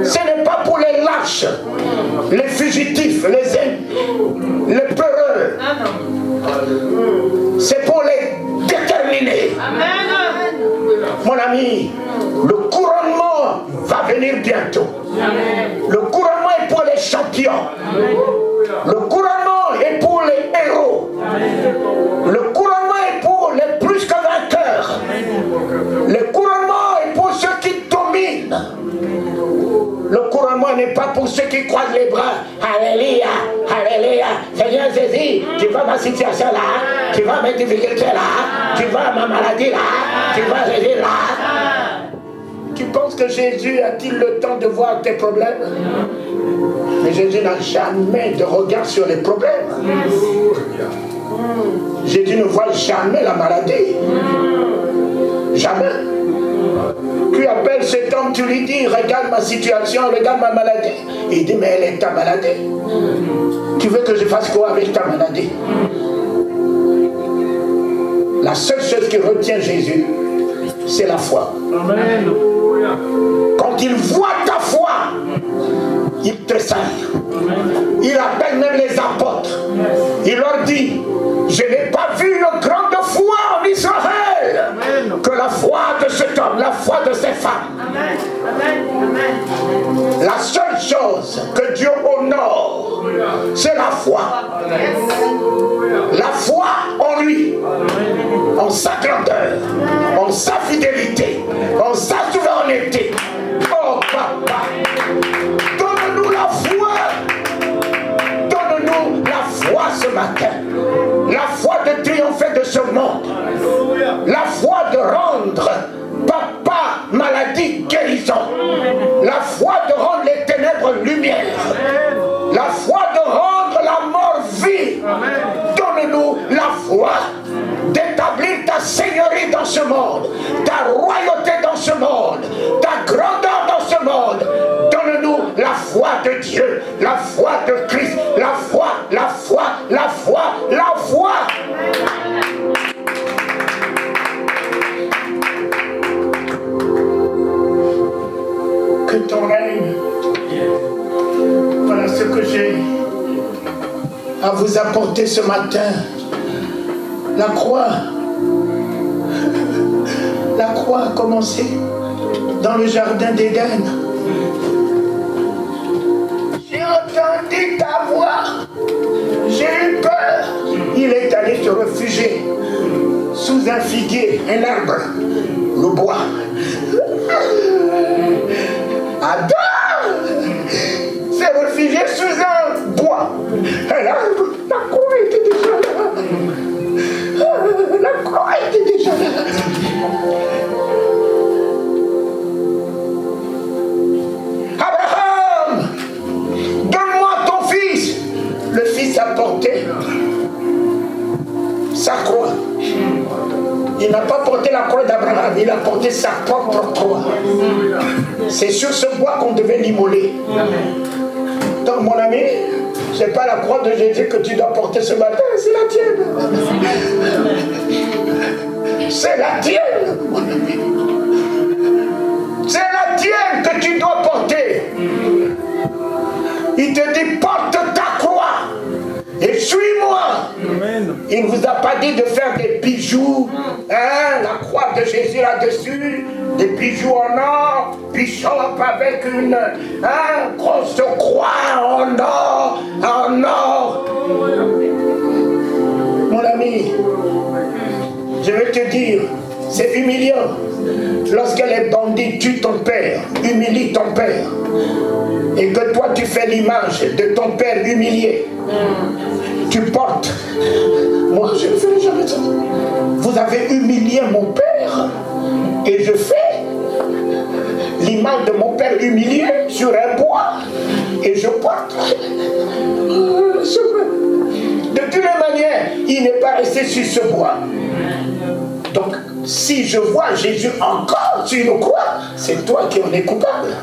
Ce n'est pas pour les lâches, les fugitifs, les peureux. C'est pour les déterminés. Mon ami, le couronnement va venir bientôt. Le couronnement est pour les champions. Le couronnement est pour les héros. Le couronnement est pour les plus que vainqueurs. Le couronnement est pour ceux qui dominent. Le couronnement n'est pas pour ceux qui croisent les bras. Alléluia, alléluia. Seigneur Jésus, tu vois ma situation là, tu vois mes difficultés là, tu vois ma maladie là, tu vois Jésus là. Tu penses que Jésus a-t-il le temps de voir tes problèmes? Mais Jésus n'a jamais de regard sur les problèmes. Jésus ne voit jamais la maladie. Jamais. Tu appelles cet homme, tu lui dis, regarde ma situation, regarde ma maladie. Il dit, mais elle est ta maladie. Tu veux que je fasse quoi avec ta maladie? La seule chose qui retient Jésus, c'est la foi. Amen. Quand il voit ta foi, il tressaille. Il appelle même les apôtres. Il leur dit, je n'ai pas vu une grande foi en Israël que la foi de cet homme, la foi de ces femmes. La seule chose que Dieu honore, c'est la foi. La foi en lui, en sa grandeur, en sa fidélité, en sa souveraineté. Oh papa, donne-nous la foi. Donne-nous la foi ce matin. La foi de triompher de ce monde. La foi de rendre papa, maladie, guérison. La foi de rendre les ténèbres lumière. La foi de rendre la mort vie. Donne-nous la foi d'établir ta seigneurie dans ce monde, ta royauté dans ce monde, ta grandeur dans ce monde. de Dieu, la foi de Christ, la foi, la foi, la foi, la foi. Que ton règne. Voilà ce que j'ai à vous apporter ce matin. La croix a commencé dans le jardin d'Éden. J'ai entendu ta voix, j'ai eu peur. Il est allé se réfugier sous un figuier, un arbre, le bois. Adam s'est réfugié sous un bois. Un arbre, la croix était déjà là. La croix était déjà là. Abraham, donne-moi ton fils. Le fils a porté sa croix. Il n'a pas porté la croix d'Abraham, il a porté sa propre croix. C'est sur ce bois qu'on devait l'immoler. Donc mon ami, c'est pas la croix de Jésus que tu dois porter ce matin, c'est la tienne. C'est la tienne, mon ami. C'est la tienne que tu dois porter. Il te dit, porte ta croix et suis-moi. Il ne vous a pas dit de faire des bijoux, hein, la croix de Jésus là-dessus, des bijoux en or, bishop avec une grosse croix en or, Mon ami, je vais te dire, c'est humiliant. Lorsque les bandits tuent ton père, humilient ton père, et que toi tu fais l'image de ton père humilié, tu portes. Moi je ne ferai jamais ça. Vous avez humilié mon père, et je fais l'image de mon père humilié sur un bois, et je porte. De toutes les manières, il n'est pas resté sur ce bois. Donc, si je vois Jésus encore sur une croix, c'est toi qui en es coupable.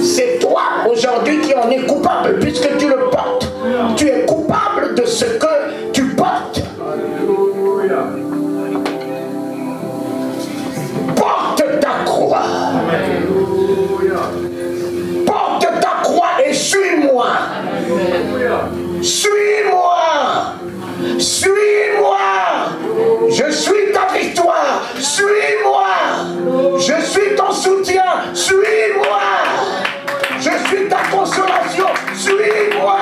C'est toi aujourd'hui qui en es coupable, puisque tu le portes. Tu es coupable de ce que tu portes. Porte ta croix. Porte ta croix et suis-moi. Suis-moi. Suis-moi. Je suis ta victoire. Suis-moi. Je suis ton soutien. Suis-moi. Je suis ta consolation. Suis-moi.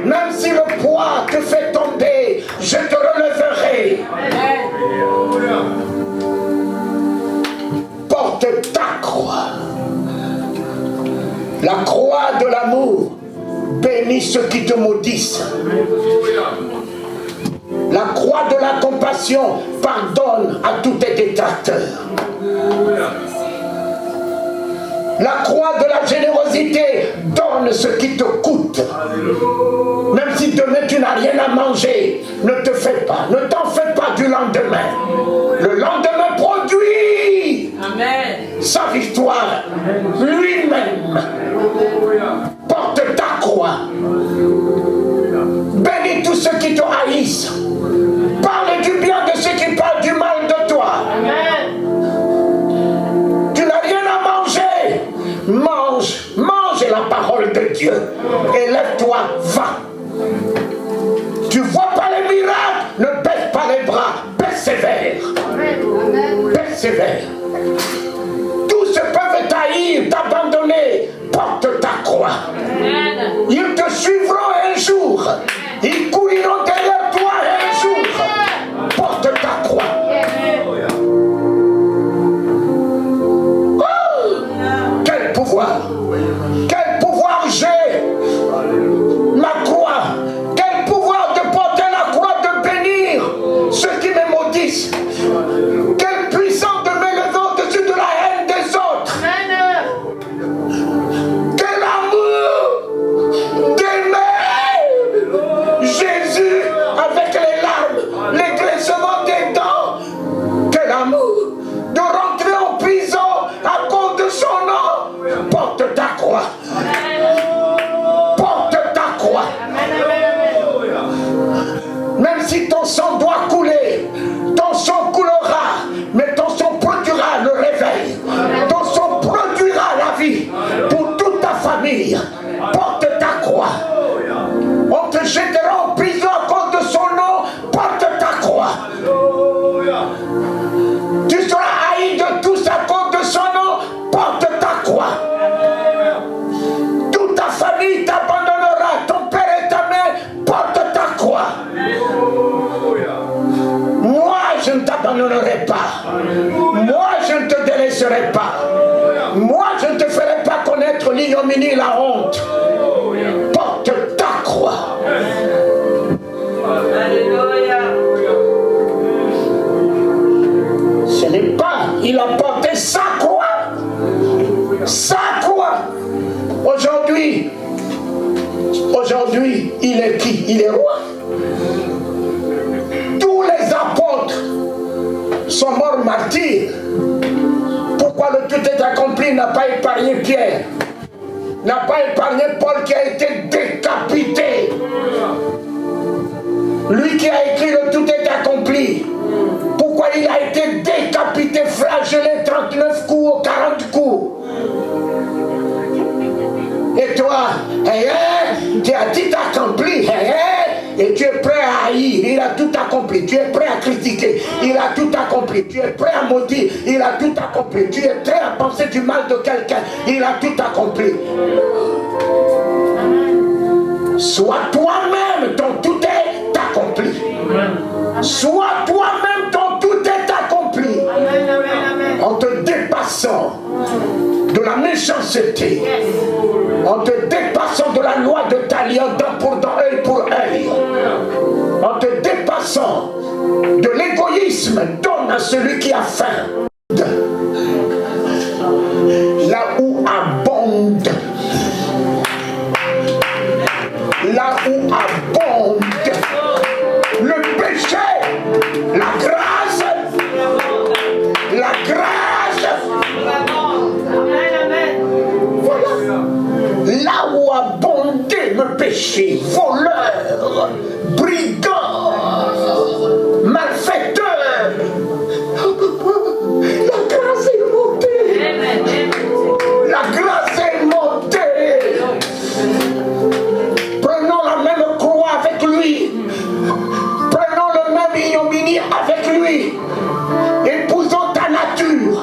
Même si le poids te fait tomber, je te relèverai. Porte ta croix. La croix de l'amour. Bénis ceux qui te maudissent. La croix de la compassion pardonne à tous tes détracteurs. La croix de la générosité donne ce qui te coûte. Même si demain tu n'as rien à manger, ne te fais pas, ne t'en fais pas du lendemain. Le lendemain produit sa victoire lui-même. Porte ta croix. Bénis tous ceux qui te haïssent. Parle du bien de ceux qui parlent du mal de toi. Tu n'as rien à manger. Mange la parole de Dieu. Et lève-toi, va. Tu vois pas les miracles, ne baisse pas les bras. Persévère. Persévère. Tous ceux peuvent t'haïr, t'abandonner. Porte ta croix. Ils te suivront un jour. Ils couriront derrière toi un jour. Porte ta croix. Oh, quel pouvoir. Quel pouvoir j'ai. Ma croix. Quel pouvoir de porter la croix, de bénir ceux qui me maudissent. Quelle puissance de m'élever au-dessus de la croix. Porte ta croix. Même si ton sang doit couler, ton sang coulera, mais ton sang produira le réveil. Ton sang produira la vie pour toute ta famille. Porte ta croix. On te jettera en prison à cause de son nom. Porte ta croix. Tu seras haï de tous à cause de son nom. Porte ta croix. Toute ta famille t'abandonnera. Ton père et ta mère. Porte ta croix. Moi, je ne t'abandonnerai pas. Moi, je ne te délaisserai pas. Moi, je ne te ferai pas connaître l'ignominie, la honte. Porte ta croix. Ce n'est pas, il a porté sa croix. Sa croix. Aujourd'hui, il est qui? Il est roi. Tous les apôtres sont morts martyrs. Pourquoi le tout est accompli n'a pas épargné Pierre? N'a pas épargné Paul qui a été décapité. Lui qui a écrit le tout est accompli. Pourquoi il a été décapité, flagellé 39 coups, 40 coups? Et toi, tu as tout accompli, et tu es prêt à haïr, il a tout accompli. Tu es prêt à critiquer, il a tout accompli. Tu es prêt à maudire, il a tout accompli. Tu es prêt à penser du mal de quelqu'un, il a tout accompli. Sois toi-même, ton tout est accompli. Sois toi-même, ton tout est accompli. En te dépassant de la méchanceté, en te dépassant de la loi de Talion, dent pour dent, œil pour œil, en te dépassant de l'égoïsme, donne à celui qui a faim. Là où abonde, là où abonde le péché, la grâce, voilà. Là où abondait le péché, voleur, brigand, malfaiteur, la grâce est montée. La grâce est montée. Prenons la même croix avec lui. Prenons le même ignominie avec lui. Épousons ta nature.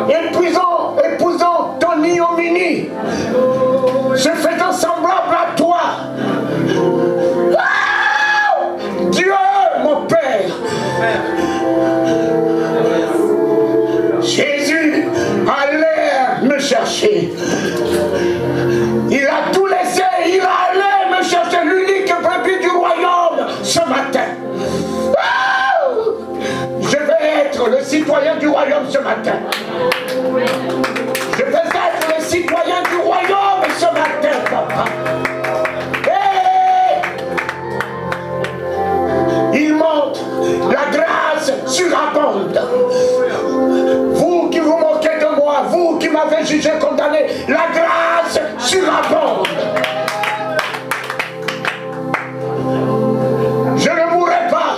Épousons ton ignominie. Se faisant semblable à toi. Ah! Dieu, mon Père. Jésus allait me chercher. Il a tout laissé. Il allait me chercher, l'unique brebis du royaume ce matin. Ah! Je vais être le citoyen du royaume ce matin. Je vais être le citoyen du royaume ce matin, papa. Et il monte, la grâce surabonde. Vous qui vous moquez de moi, vous qui m'avez jugé, condamné, la grâce surabonde. Je ne mourrai pas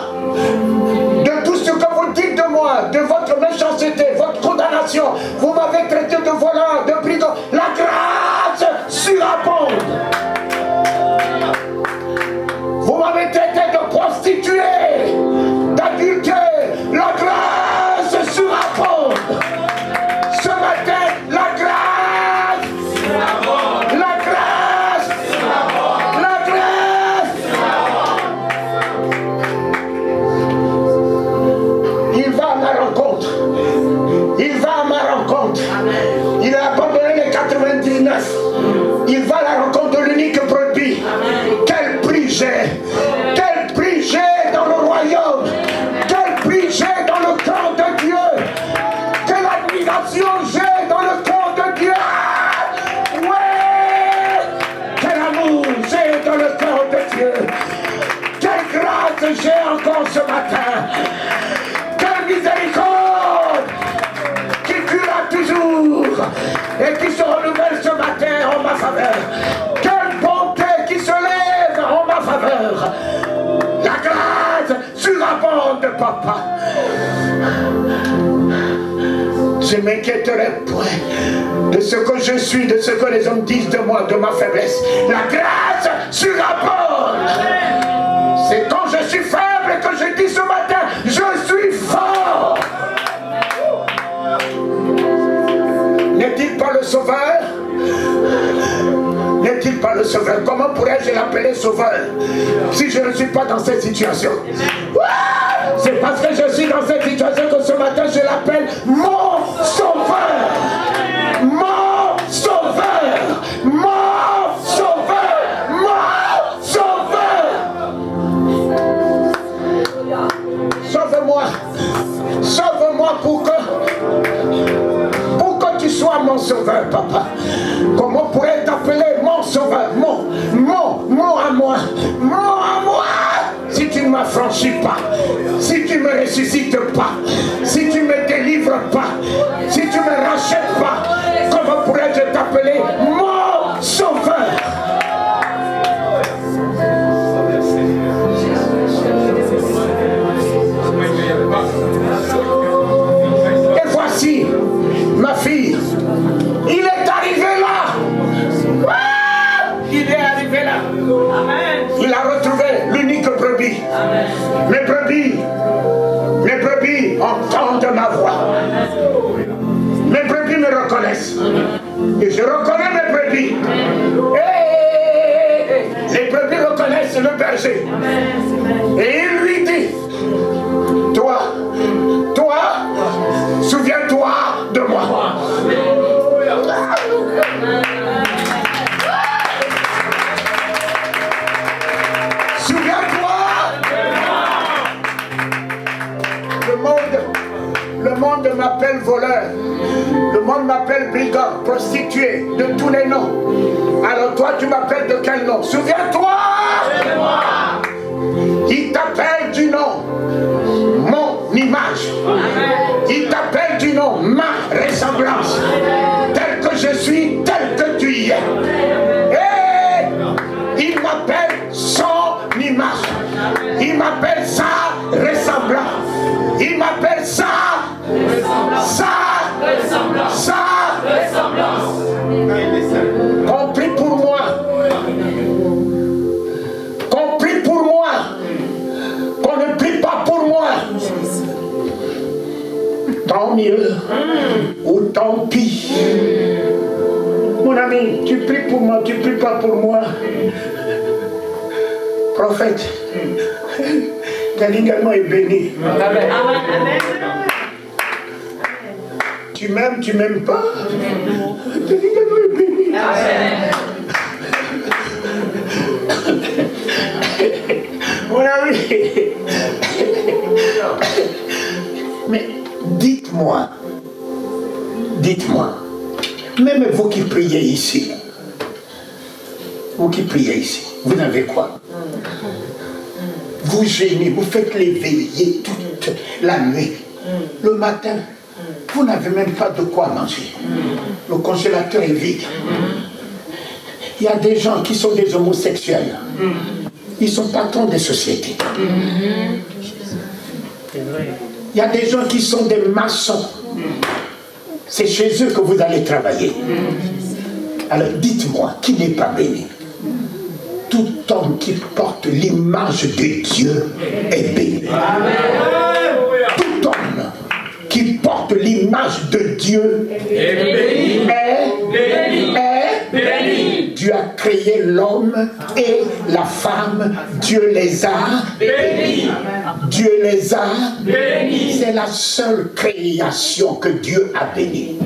de tout ce que vous dites de moi, de votre méchanceté, votre condamnation. Vous m'avez traité de voleur, de brigand. La grâce surabonde. Vous m'avez traité de prostituée, d'adultère. La grâce surabonde. Ce matin, la grâce surabonde. La grâce surabonde. La grâce surabonde. Il va à ma rencontre. Il va à ma rencontre. Il a abandonné les 99. Il va à la rencontre de l'unique brebis. Quel prix j'ai. Quel prix j'ai dans le royaume. Quel prix j'ai dans le camp de Dieu. Quelle admiration j'ai dans le camp de Dieu. Ouais. Quel amour j'ai dans le camp de Dieu. Quelle grâce j'ai encore ce matin. Quelle miséricorde qui durera toujours et qui se renouvelle ce matin. m'inquiéterai point de ce que je suis, de ce que les hommes disent de moi, de ma faiblesse. La grâce surabonde. C'est quand je suis faible que je dis ce matin, je suis fort. N'est-il pas le sauveur? N'est-il pas le sauveur? Comment pourrais-je l'appeler sauveur si je ne suis pas dans cette situation? C'est parce que je suis dans cette situation que ce matin je l'appelle mon sauveur. Mon sauveur. Mon sauveur. Mon sauveur. Sauve-moi. Sauve-moi pour que tu sois mon sauveur, papa. Comment pourrais-je t'appeler mon sauveur? Mon à moi. Mon à moi. Si tu ne m'affranchis pas, si tu ne me ressuscites pas, si tu ne me délivres pas, si tu ne me rachètes pas, comment pourrais-je t'appeler mon sauveur? Et voici ma fille, il est arrivé là. Il est arrivé là. Amen. Il a retrouvé l'unique brebis. Mes brebis entendent ma voix. Mes brebis me reconnaissent. Et je reconnais mes brebis. Et les brebis reconnaissent le berger. Et il lui dit, toi, souviens-toi de moi. Le monde m'appelle voleur, le monde m'appelle brigand, prostituée, de tous les noms. Alors toi tu m'appelles de quel nom? Souviens-toi. Il t'appelle du nom mon image. Il t'appelle du nom ma ressemblance. Tel que je suis, tel que tu y es. Et il m'appelle son image. Il m'appelle sa ressemblance. Il m'appelle sa ressemblance. Compris pour moi. Compris pour moi. Qu'on ne prie pas pour moi. Tant mieux. Ou tant pis. Mon ami, tu pries pour moi, tu pries pas pour moi. Prophète. Galingalmo est béni. Amen. Tu m'aimes pas. Galingalmo est béni. Amen. Mon ami. Mais dites-moi, même vous qui priez ici, vous n'avez quoi? Vous gênez, vous faites les veillées toute la nuit. Le matin, vous n'avez même pas de quoi manger. Le congélateur est vide. Il y a des gens qui sont des homosexuels. Ils sont patrons des sociétés. Il y a des gens qui sont des maçons. C'est chez eux que vous allez travailler. Alors dites-moi, qui n'est pas béni? Tout homme qui porte l'image de Dieu est béni. Tout homme qui porte l'image de Dieu est béni. Dieu a créé l'homme et la femme. Dieu les a bénis. Dieu les a bénis. C'est la seule création que Dieu a bénie.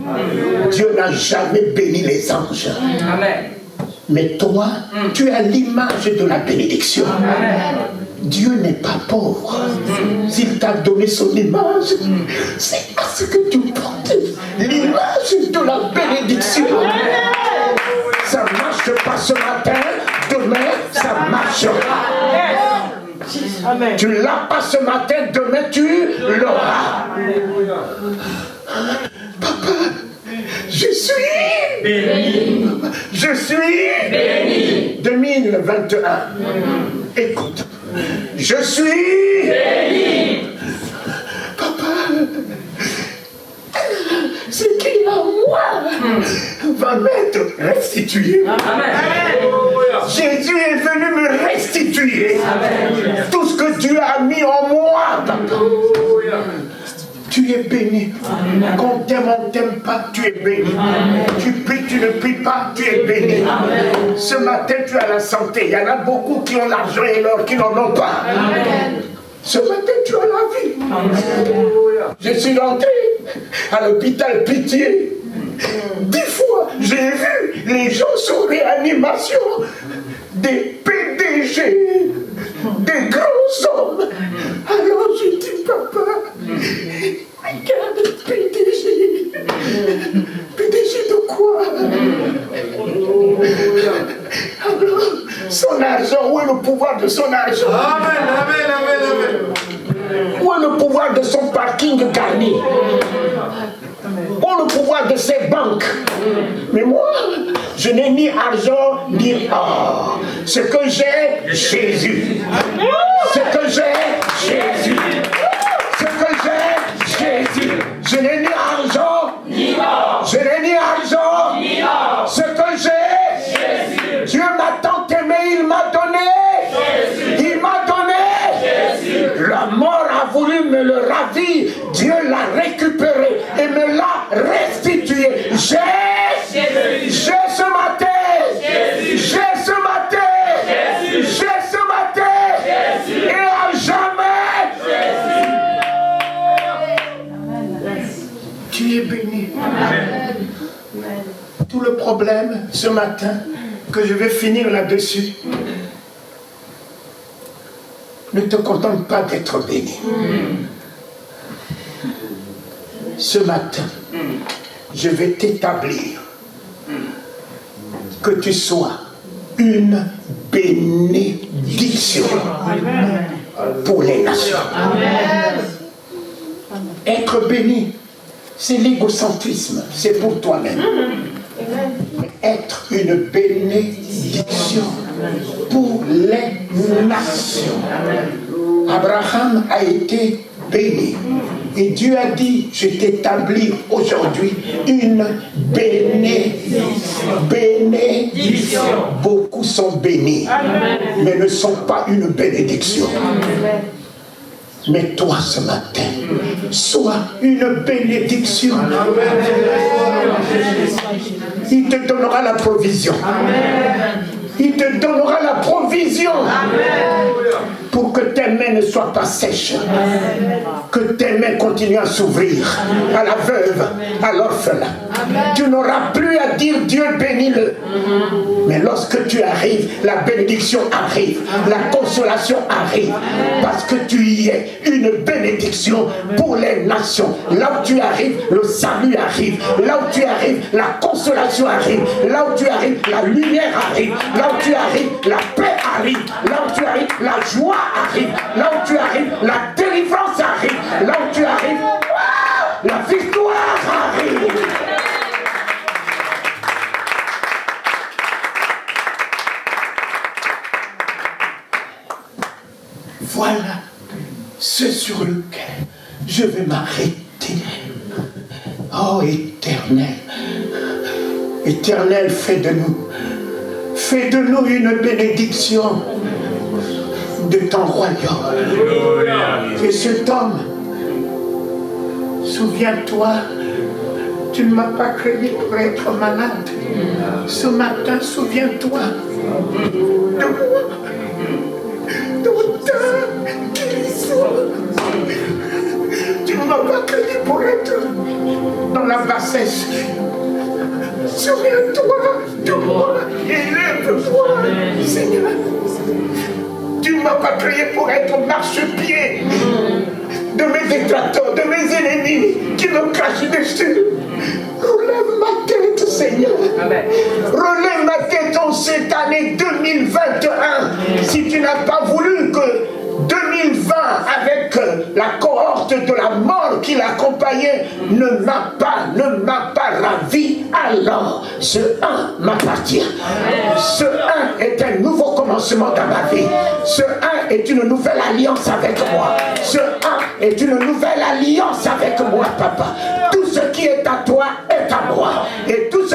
Dieu n'a jamais béni les anges. Amen. Mais toi, tu as l'image de la bénédiction. Dieu n'est pas pauvre. S'il t'a donné son image, c'est parce que tu portes l'image de la bénédiction. Ça ne marche pas ce matin, demain ça marchera. Tu l'as pas ce matin, demain tu l'auras. Papa, je suis béni. Je suis béni. 2021. Écoute, je suis béni. Papa, c'est qui là? va m'être restitué. Jésus est venu me restituer tout ce que Dieu a mis en moi, papa. Tu es béni. Quand on t'aime, on ne t'aime pas, tu es béni. Tu pries, tu ne pries pas, tu es béni. Ce matin, tu as la santé. Il y en a beaucoup qui ont l'argent et l'or qui n'en ont pas. Ce matin, tu as la vie. Je suis rentré à l'hôpital Pitié. 10 fois, j'ai vu les gens sous réanimation, des PDG, des grands hommes. Alors je dis, papa, regarde PDG. PDG de quoi? Alors, son argent, où est le pouvoir de son argent? Amen, amen, amen, amen. Où est le pouvoir de son parking garni? Où est le pouvoir de ses banques? Mais moi, je n'ai ni argent ni or. Ce que j'ai, Jésus. Ce que j'ai, Jésus. Ce que j'ai, Jésus. Je n'ai ni argent ni or. Je n'ai ni argent ni or. Ce que j'ai, Jésus. Dieu m'a tant aimé, il m'a donné. Jésus. Il m'a donné. Jésus. La mort a voulu me le ravir. Dieu l'a récupéré et me l'a restitué. J'ai ce matin. J'ai ce matin. J'ai ce matin. Et à jamais. Tu es béni. Amen. Tout le problème ce matin, que je vais finir là-dessus, ne te contente pas d'être béni. Ce matin, je vais t'établir que tu sois une bénédiction pour les nations. Être béni, c'est l'égocentrisme, c'est pour toi-même. Mais être une bénédiction pour les nations. Abraham a été béni. Et Dieu a dit, je t'établis aujourd'hui une bénédiction. Beaucoup sont bénis, mais ne sont pas une bénédiction. Mais toi ce matin, sois une bénédiction. Il te donnera la provision. Il te donnera la provision. Pour que tes mains ne soient pas sèches. Que tes mains continuent à s'ouvrir à la veuve, à l'orphelin. Tu n'auras plus à dire Dieu bénis-le. Mais lorsque tu arrives, la bénédiction arrive. La consolation arrive. Parce que tu y es une bénédiction pour les nations. Là où tu arrives, le salut arrive. Là où tu arrives, la consolation arrive. Là où tu arrives, la lumière arrive. Là où tu arrives, la paix arrive. Là où tu arrives, la joie arrive. Là où tu arrives, la délivrance arrive. Là où tu arrives, la victoire arrive. Voilà ce sur lequel je vais m'arrêter. Oh Éternel, Éternel, fais de nous une bénédiction de ton royaume. Et cet homme, souviens-toi, tu ne m'as pas créé pour être malade. Ce matin, souviens-toi de moi, de ta guérison. Tu ne m'as pas créé pour être dans la bassesse. Souviens-toi de moi, élève-toi, Seigneur. Tu ne m'as pas créé pour être marchepied de mes détracteurs, de mes ennemis qui me crachent dessus. Relève ma tête, Seigneur. Amen. Relève ma tête en cette année 2021. Si tu n'as pas voulu que 2020, avec la cohorte de la mort qui l'accompagnait, ne m'a pas ravi, alors ce 1 m'appartient. Ce 1 est un nouveau commencement dans ma vie. Ce 1 est une nouvelle alliance avec moi. Ce 1 est une nouvelle alliance avec moi, papa. Tout ce qui est à toi est à moi. Et tout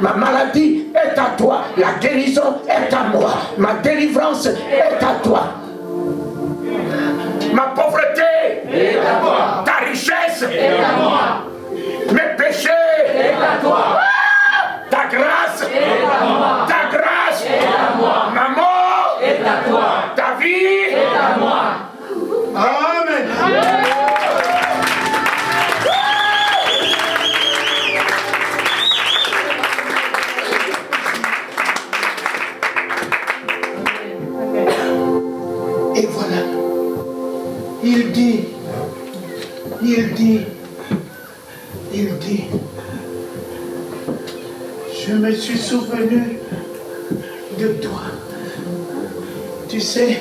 Ma maladie est à toi. La guérison est à moi. Ma délivrance est à toi. Ma pauvreté est à toi. Ta richesse est à moi. Mes péchés est à toi. Ta grâce est à moi. Ta grâce est à moi. Ma mort est à toi. Ta vie est à moi. Amen. Et voilà. Il dit, je me suis souvenu de toi. Tu sais,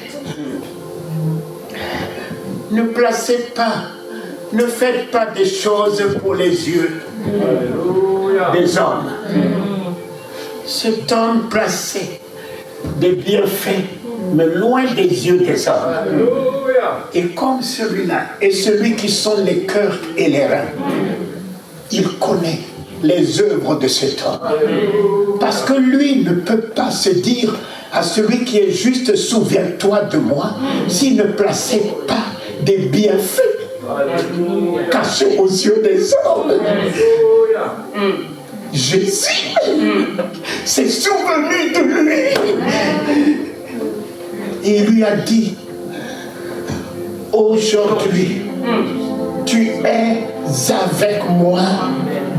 ne placez pas, ne faites pas des choses pour les yeux des hommes. Cet homme plaçait des bienfaits, mais loin des yeux des hommes. Et comme celui-là, et celui qui sonde les cœurs et les reins, il connaît les œuvres de cet homme. Parce que lui ne peut pas se dire à celui qui est juste, souviens-toi de moi, s'il ne plaçait pas des bienfaits cachés aux yeux des hommes. Jésus s'est souvenu de lui. Et il lui a dit, aujourd'hui, tu es avec moi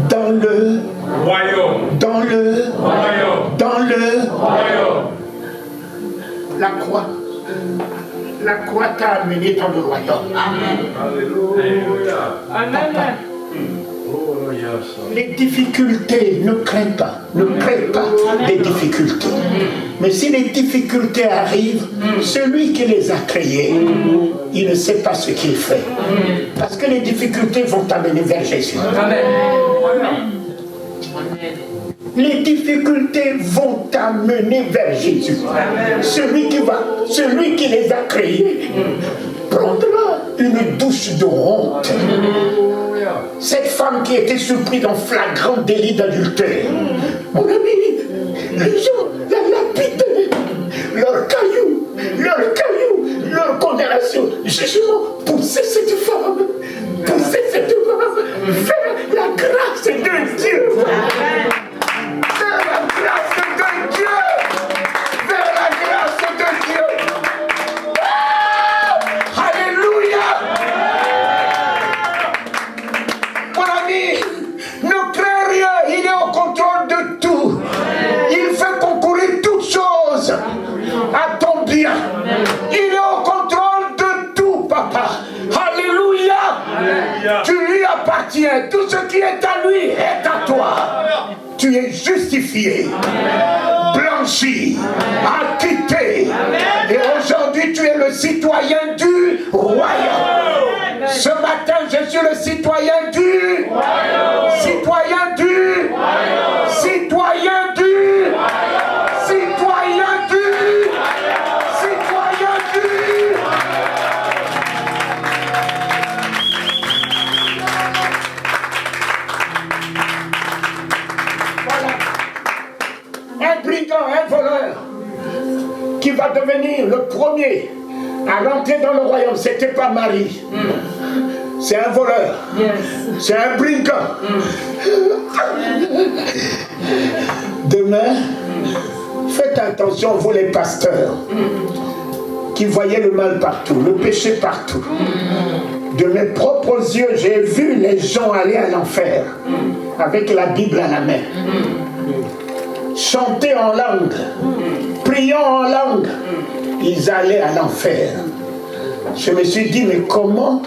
dans le royaume. Dans le royaume. Dans le royaume. La croix. La croix t'a amené dans le royaume. Amen. Alléluia. Amen. Les difficultés, ne crains pas. Ne crains pas les difficultés. Mais si les difficultés arrivent, celui qui les a créées, il ne sait pas ce qu'il fait. Parce que les difficultés vont t'amener vers Jésus. Amen. Les difficultés vont t'amener vers Jésus. Celui qui les a créés prendra une douche de honte. Cette femme qui était surprise en flagrant délit d'adultère, mon ami, les gens la lapidaient, leurs cailloux, leur condamnation, jugement, poussez cette femme vers la grâce de Dieu. Vers la grâce de Dieu. Vers la grâce de Dieu. Alléluia. Mon ami, ne crains rien, il est au contrôle de tout. Il fait concourir toutes choses à ton bien. Il est au contrôle de tout, papa. Alléluia. Tu lui appartiens. Tout ce qui est à lui est à toi. Tu es justifié, blanchi, acquitté. Et aujourd'hui, tu es le citoyen du royaume. Ce matin, je suis le citoyen du royaume. Citoyen du royaume. Citoyen du royaume. Citoyen du royaume. Citoyen du un brigand, un voleur qui va devenir le premier à rentrer dans le royaume. C'était pas Marie. C'est un voleur. C'est un brigand. Demain, faites attention, vous les pasteurs qui voyez le mal partout, le péché partout. De mes propres yeux, j'ai vu les gens aller à l'enfer avec la Bible à la main. Chanter en langue, priant en langue, ils allaient à l'enfer. Je me suis dit, mais comment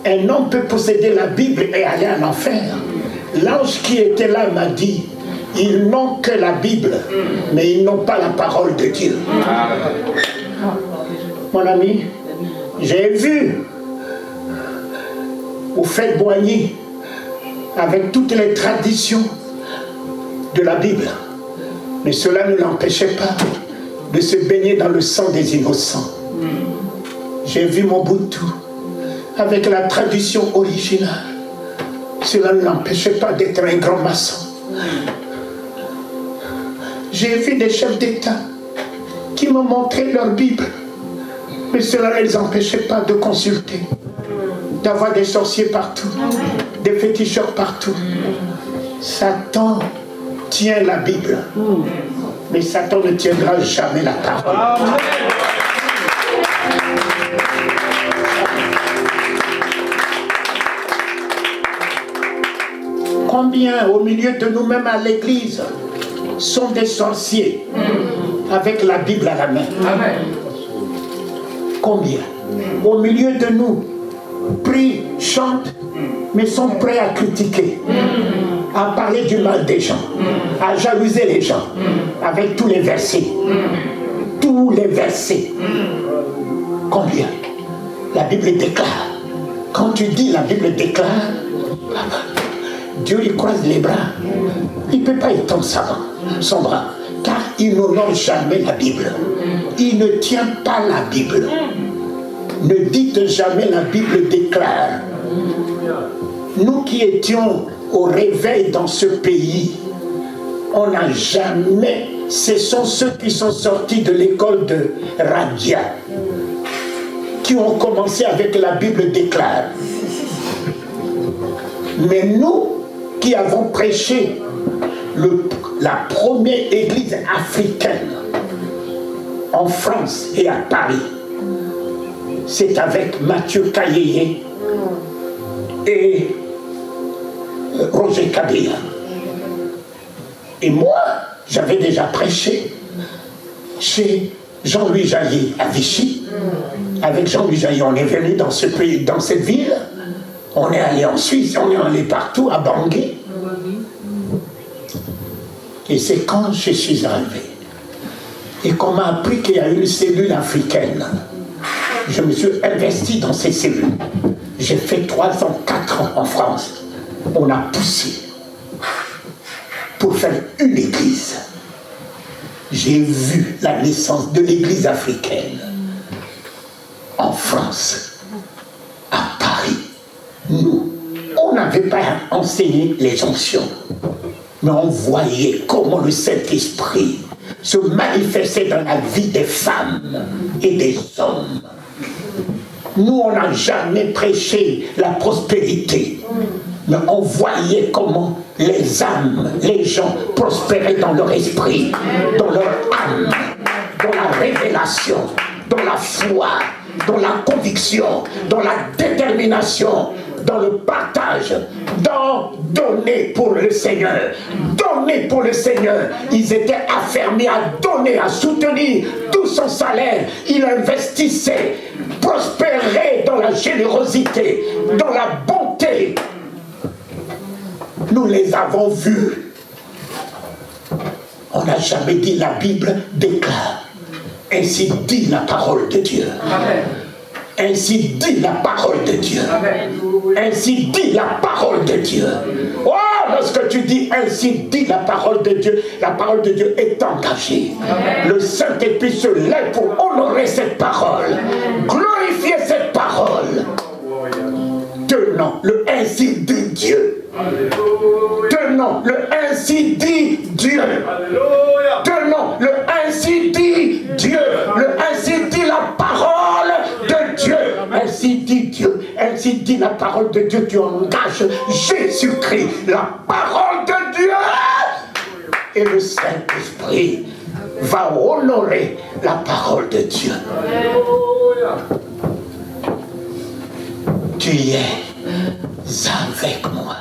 un homme peut posséder la Bible et aller à l'enfer? L'ange qui était là m'a dit, ils n'ont que la Bible, mais ils n'ont pas la parole de Dieu. Mon ami, j'ai vu au Fait-Boigny avec toutes les traditions de la Bible. Mais cela ne l'empêchait pas de se baigner dans le sang des innocents. J'ai vu Mobutu avec la tradition originale. Cela ne l'empêchait pas d'être un grand maçon. J'ai vu des chefs d'État qui m'ont montré leur Bible, mais cela ne les empêchait pas de consulter, d'avoir des sorciers partout, des féticheurs partout. Satan tient la Bible, mais Satan ne tiendra jamais la parole. Combien au milieu de nous-mêmes à l'église sont des sorciers avec la Bible à la main? Amen. Combien au milieu de nous prient, chantent, mais sont prêts à critiquer, à parler du mal des gens, à jalouser les gens avec tous les versets. Tous les versets. Combien? La Bible déclare. Quand tu dis la Bible déclare, Dieu il croise les bras. Il ne peut pas étendre son bras, car il n'honore jamais la Bible. Il ne tient pas la Bible. Ne dites jamais la Bible déclare. Nous qui étions au réveil dans ce pays, on n'a jamais, ce sont ceux qui sont sortis de l'école de Radia, qui ont commencé avec la Bible déclare. Mais nous qui avons prêché la première église africaine en France et à Paris, c'est avec Mathieu Kayeye et Roger Kabila. Et moi, j'avais déjà prêché chez Jean-Louis Jaillet à Vichy. Avec Jean-Louis Jaillet, on est venu dans ce pays, dans cette ville. On est allé en Suisse, on est allé partout, à Bangui. Et c'est quand je suis arrivé et qu'on m'a appris qu'il y a une cellule africaine. Je me suis investi dans ces cellules. J'ai fait 3 ans, 4 ans en France. On a poussé pour faire une église. J'ai vu la naissance de l'église africaine en France, à Paris. Nous, on n'avait pas enseigné les onctions, mais on voyait comment le Saint-Esprit se manifestait dans la vie des femmes et des hommes. Nous, on n'a jamais prêché la prospérité, mais on voyait comment les âmes, les gens prospéraient dans leur esprit, dans leur âme, dans la révélation, dans la foi, dans la conviction, dans la détermination, dans le partage, dans donner pour le Seigneur. Donner pour le Seigneur. Ils étaient affermis à donner, à soutenir tout son salaire. Ils investissaient, prospéraient dans la générosité, dans la bonté. Nous les avons vus. On n'a jamais dit la Bible déclare. Ainsi dit la parole de Dieu. Amen. Ainsi dit la parole de Dieu. Amen. Ainsi dit la parole de Dieu. Oh, lorsque tu dis ainsi dit la parole de Dieu est engagée. Amen. Le Saint-Esprit se lève pour honorer cette parole, glorifier cette parole. Tenons le ainsi dit Dieu. Tenons le ainsi dit Dieu. Tenons le ainsi dit Dieu. Le ainsi dit la parole de Dieu. Ainsi dit Dieu. Ainsi dit la parole de Dieu. Tu engages Jésus-Christ, la parole de Dieu. Et le Saint-Esprit va honorer la parole de Dieu. Tu es avec moi.